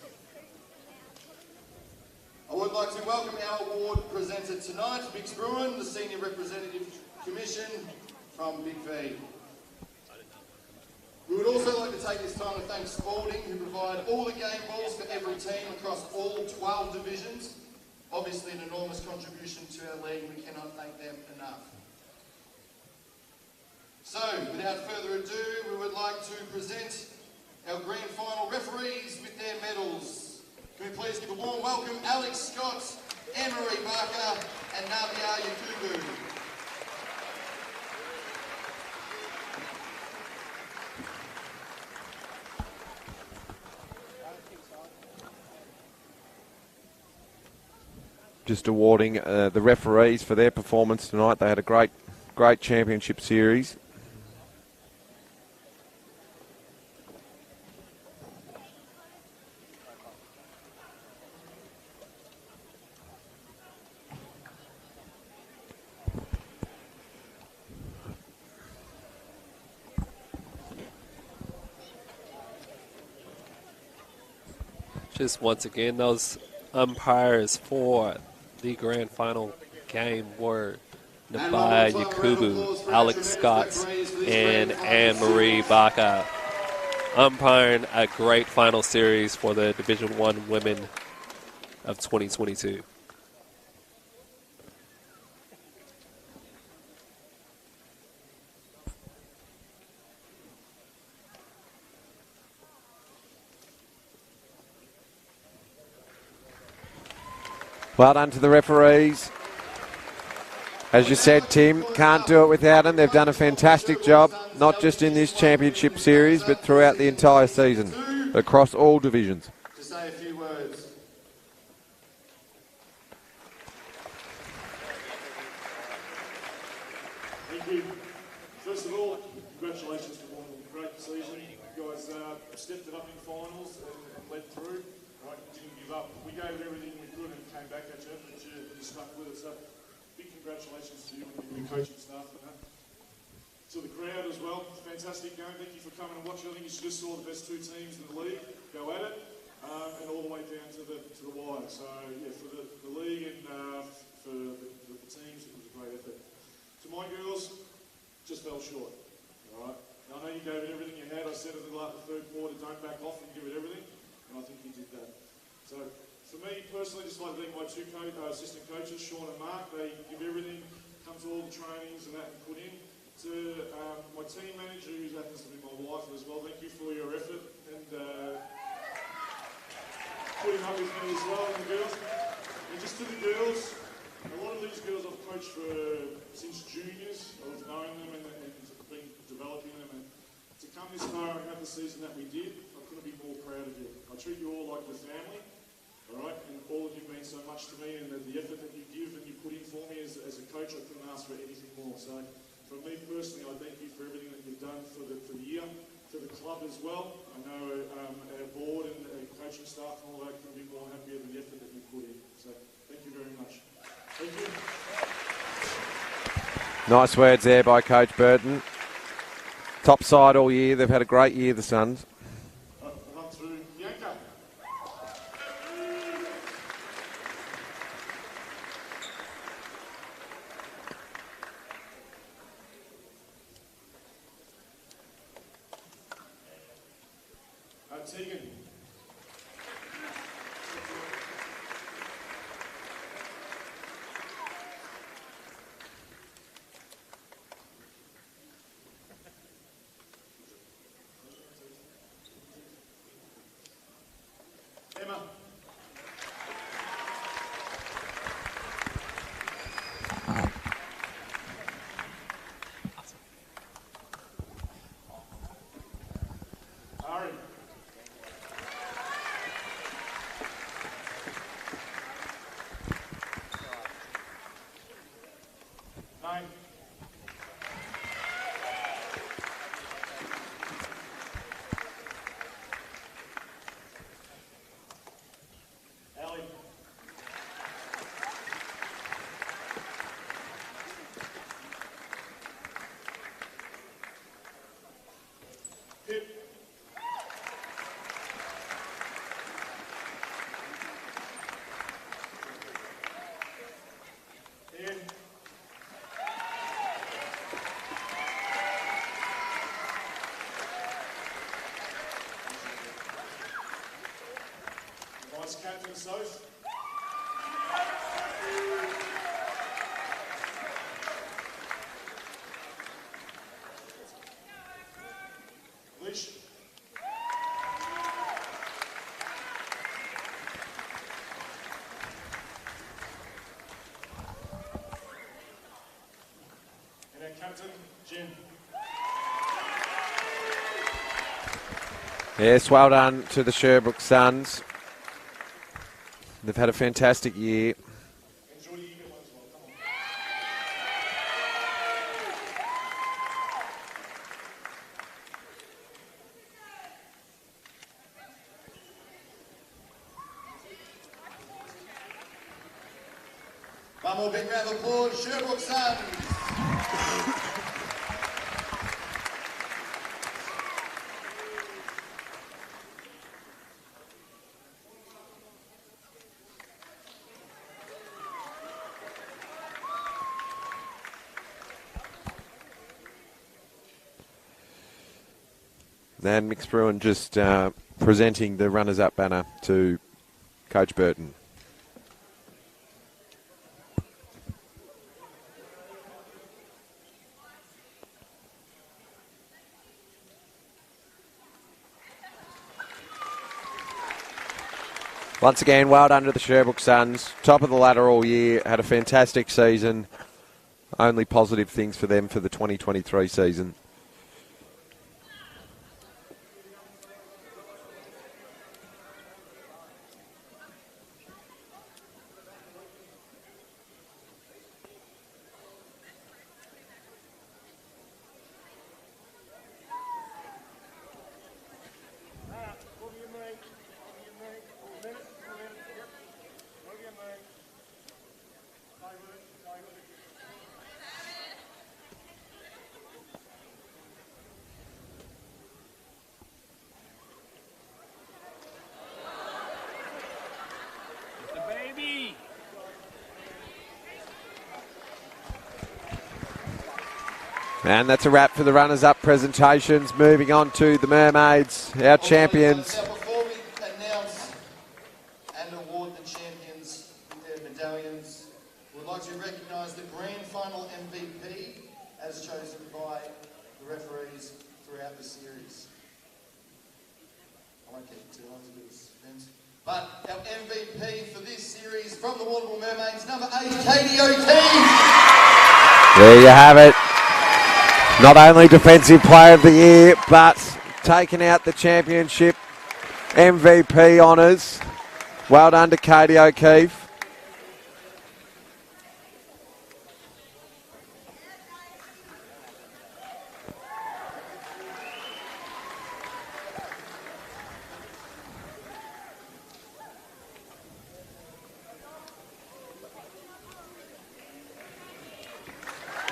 I would like to welcome our award presenter tonight, Mix Bruin, the Senior Representative Commission from Big V. We would also like to take this time to thank Spalding, who provide all the game balls for every team across all 12 divisions. Obviously an enormous contribution to our league, we cannot thank them enough. So, without further ado, we would like to present our grand final referees with their medals. Can we please give a warm welcome Alex Scott, Anne-Marie Barker and Navia Yakubu. Just awarding the referees for their performance tonight. They had a great championship series. Just once again, those umpires for the grand final game were Nabaya Yakubu, Alex Scott, and Anne-Marie Barker, umpiring a great final series for the Division 1 women of 2022. Well done to the referees. As you said, Tim, can't do it without them. They've done a fantastic job, not just in this championship series, but throughout the entire season, across all divisions. To say a few words. Thank you. First of all, congratulations for one great season. You guys stepped it up in finals and led through. Right, didn't give up. We gave it everything we could and came back at you, but you stuck with it. So big congratulations to you and your coaching staff for that. To the crowd as well, fantastic game. Thank you for coming and watching. I think you just saw the best two teams in the league go at it, and all the way down to the wire. So yeah, for the league and for the teams, it was a great effort. To my girls, just fell short. All right. Now, I know you gave it everything you had. I said at the third quarter, don't back off and give it everything, and I think you did that. So for me personally, just like to thank my two assistant coaches, Sean and Mark. They give everything, come to all the trainings and that and put in. To my team manager, who happens to be my wife as well, thank you for your effort and putting up with me as well, and the girls. And just to the girls, a lot of these girls I've coached since juniors. I've known them and been developing them. And to come this far and have the season that we did, I couldn't be more proud of you. I treat you all like your family. All right, and all of you mean so much to me, and the effort that you give and you put in for me as a coach, I couldn't ask for anything more. So, for me personally, I thank you for everything that you've done for the year, for the club as well. I know our board and coaching staff and all that couldn't be more happier with the effort that you put in. So, thank you very much. Thank you. Nice words there by Coach Burton. Top side all year. They've had a great year, the Suns. Run through Bianca. Tegan. Emma. Ari. Yes, well done to the Sherbrooke Suns. They've had a fantastic year. One more big round of applause, Sherbrooke Suns. And Mick Bruin just presenting the runners-up banner to Coach Burton. Once again, well done to the Sherbrooke Suns. Top of the ladder all year, had a fantastic season. Only positive things for them for the 2023 season. And that's a wrap for the runners-up presentations. Moving on to the Mermaids, our champions. Now, before we announce and award the champions with their medallions, we'd like to recognise the grand final MVP as chosen by the referees throughout the series. I won't keep it too long to do this, Vince. But our MVP for this series from the Warrnambool Mermaids, number 8, Katie O'Keefe. There you have it. Not only Defensive Player of the Year, but taking out the championship MVP honours. Well done to Katie O'Keefe.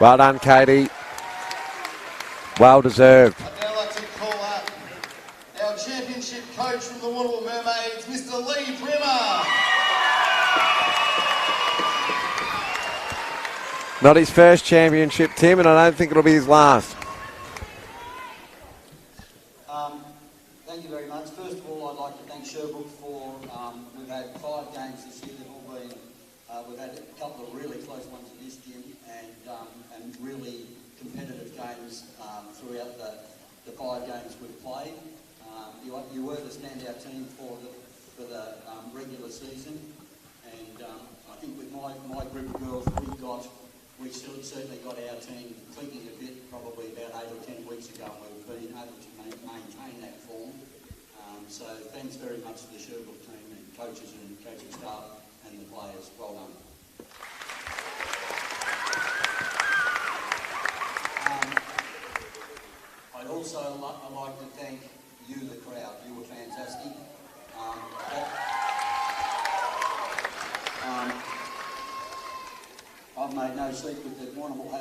Well done, Katie. Well deserved. I'd now like to call up our championship coach from the Warrnambool Mermaids, Mr. Lee Brimmer. Not his first championship, Tim, and I don't think it'll be his last. Thank you very much. First of all, I'd like to thank Sherbrooke for, we've had 5 games this year. They've all been, we've had a couple of really close ones in this gym and really competitive games throughout the 5 games we've played. You were the standout team for the regular season, and I think with my group of girls, we certainly got our team clicking a bit probably about 8 or 10 weeks ago, and we've been able to maintain that form. So thanks very much to the Sherbrooke team and coaches and coaching staff and the players. Well done. I'd also like to thank you, the crowd. You were fantastic. I've made no secret that Warrnambool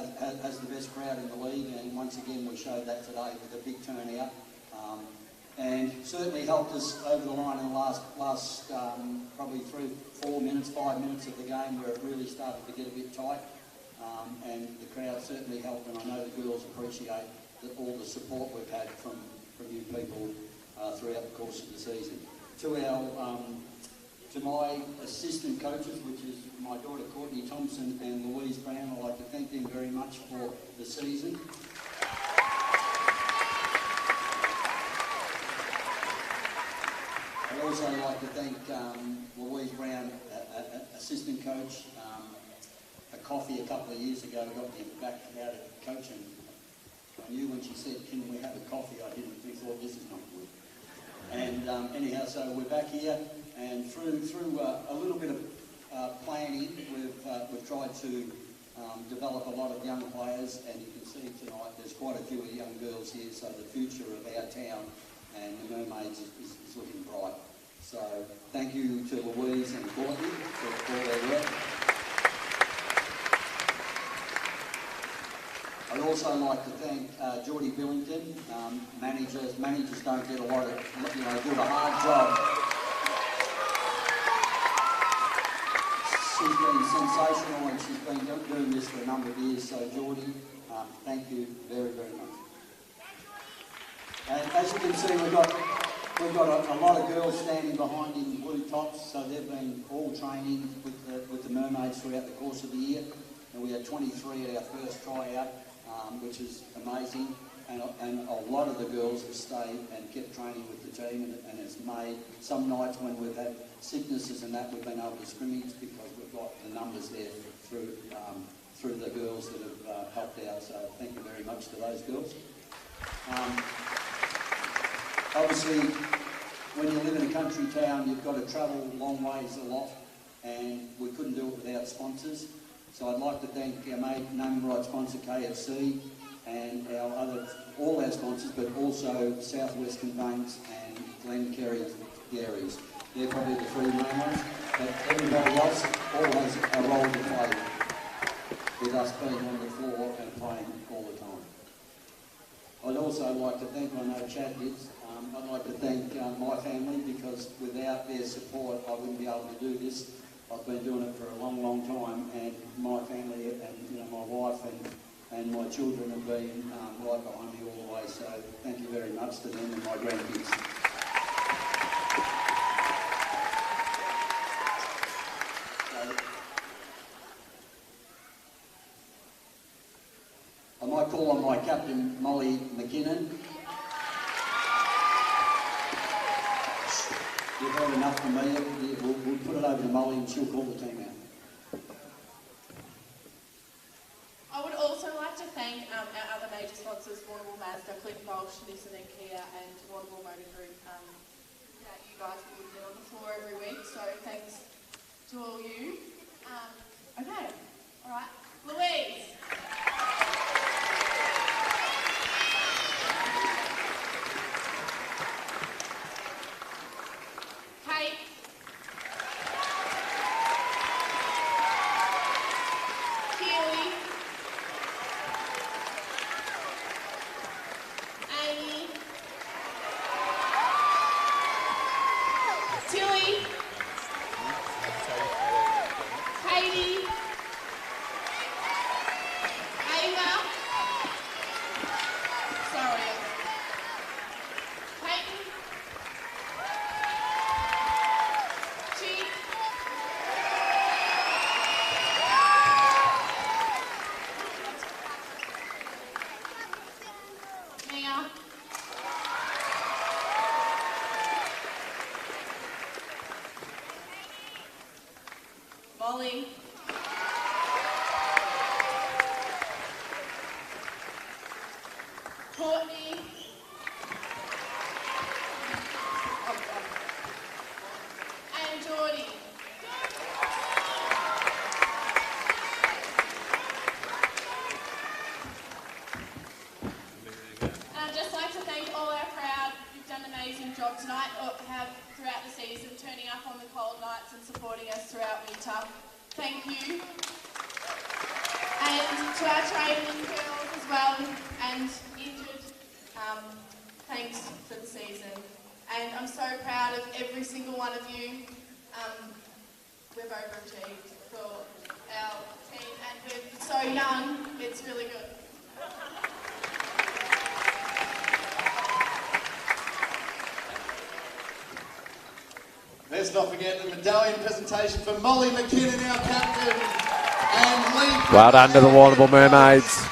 has the best crowd in the league, and once again we showed that today with a big turnout. And certainly helped us over the line in the last probably 3, 4 minutes, 5 minutes of the game where it really started to get a bit tight. And the crowd certainly helped, and I know the girls appreciate all the support we've had from you people throughout the course of the season. To our To my assistant coaches, which is my daughter Courtney Thompson and Louise Brown, I'd like to thank them very much for the season. I'd also like to thank Louise Brown, assistant coach. A coffee a couple of years ago got me back out of coaching. I knew when she said, "Can we have a coffee?" I thought this is not good. And anyhow, so we're back here, and through a little bit of planning, we've tried to develop a lot of young players, and you can see tonight there's quite a few young girls here, so the future of our town and the Mermaids is looking bright. So thank you to Louise and Courtney for all their work. I'd also like to thank Geordie Billington, managers. Managers don't get a lot of, do a hard job. She's been sensational, and she's been doing this for a number of years. So Geordie, thank you very, very much. And as you can see, we've got a lot of girls standing behind in blue tops. So they've been all training with the Mermaids throughout the course of the year. And we had 23 at our first tryout, which is amazing. And a lot of the girls have stayed and kept training with the team, and it's made some nights when we've had sicknesses and that, we've been able to scrimmage because we've got the numbers there through the girls that have helped out. So thank you very much to those girls. Obviously, when you live in a country town, you've got to travel long ways a lot, and we couldn't do it without sponsors. So I'd like to thank our naming rights sponsor, KFC, and all our sponsors, but also Southwestern Banks and Glenkerry Dairies. They're probably the three main ones, but everybody else all has a role to play with us being on the floor and playing all the time. I'd also like to thank, I know Chad did, I'd like to thank my family, because without their support I wouldn't be able to do this. I've been doing it for a long, long time, and my family and my wife and my children have been right behind me all the way. So thank you very much to them and my grandkids. I might call on my captain, Molly McKinnon. You've heard enough from me. We'll put it over to Molly and she'll call the team out. I would also like to thank our other major sponsors, Warrnambool Mazda, Cliff Walsh, Nissan and Kia, and Warrnambool Motor Group. You guys would get on the floor every week, so thanks to all you. Okay, all right. Louise. Molly. Courtney. And Geordie. I'd just like to thank all our crowd. You've done an amazing job tonight, or have throughout the season, turning up on the cold nights and supporting us throughout winter. Thank you. And to our training girls as well, and injured, thanks for the season. And I'm so proud of every single one of you. We've overachieved for our team, and we're so young, it's really good. Let's not forget the medallion presentation for Molly McKinnon, our captain, and Lee. Well done to the Warrnambool Mermaids.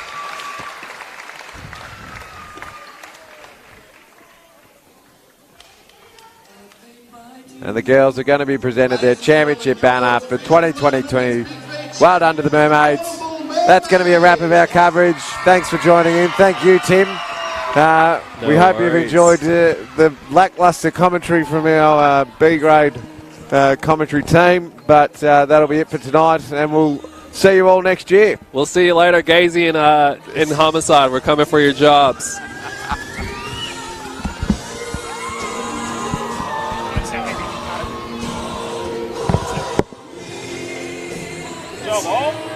And the girls are going to be presented their championship banner for 2020. Well done to the Mermaids. That's going to be a wrap of our coverage. Thanks for joining in. Thank you, Tim. We hope you've enjoyed the lacklustre commentary from our B-grade commentary team, but that'll be it for tonight, and we'll see you all next year. We'll see you later, Gazy in Homicide. We're coming for your jobs. Job on.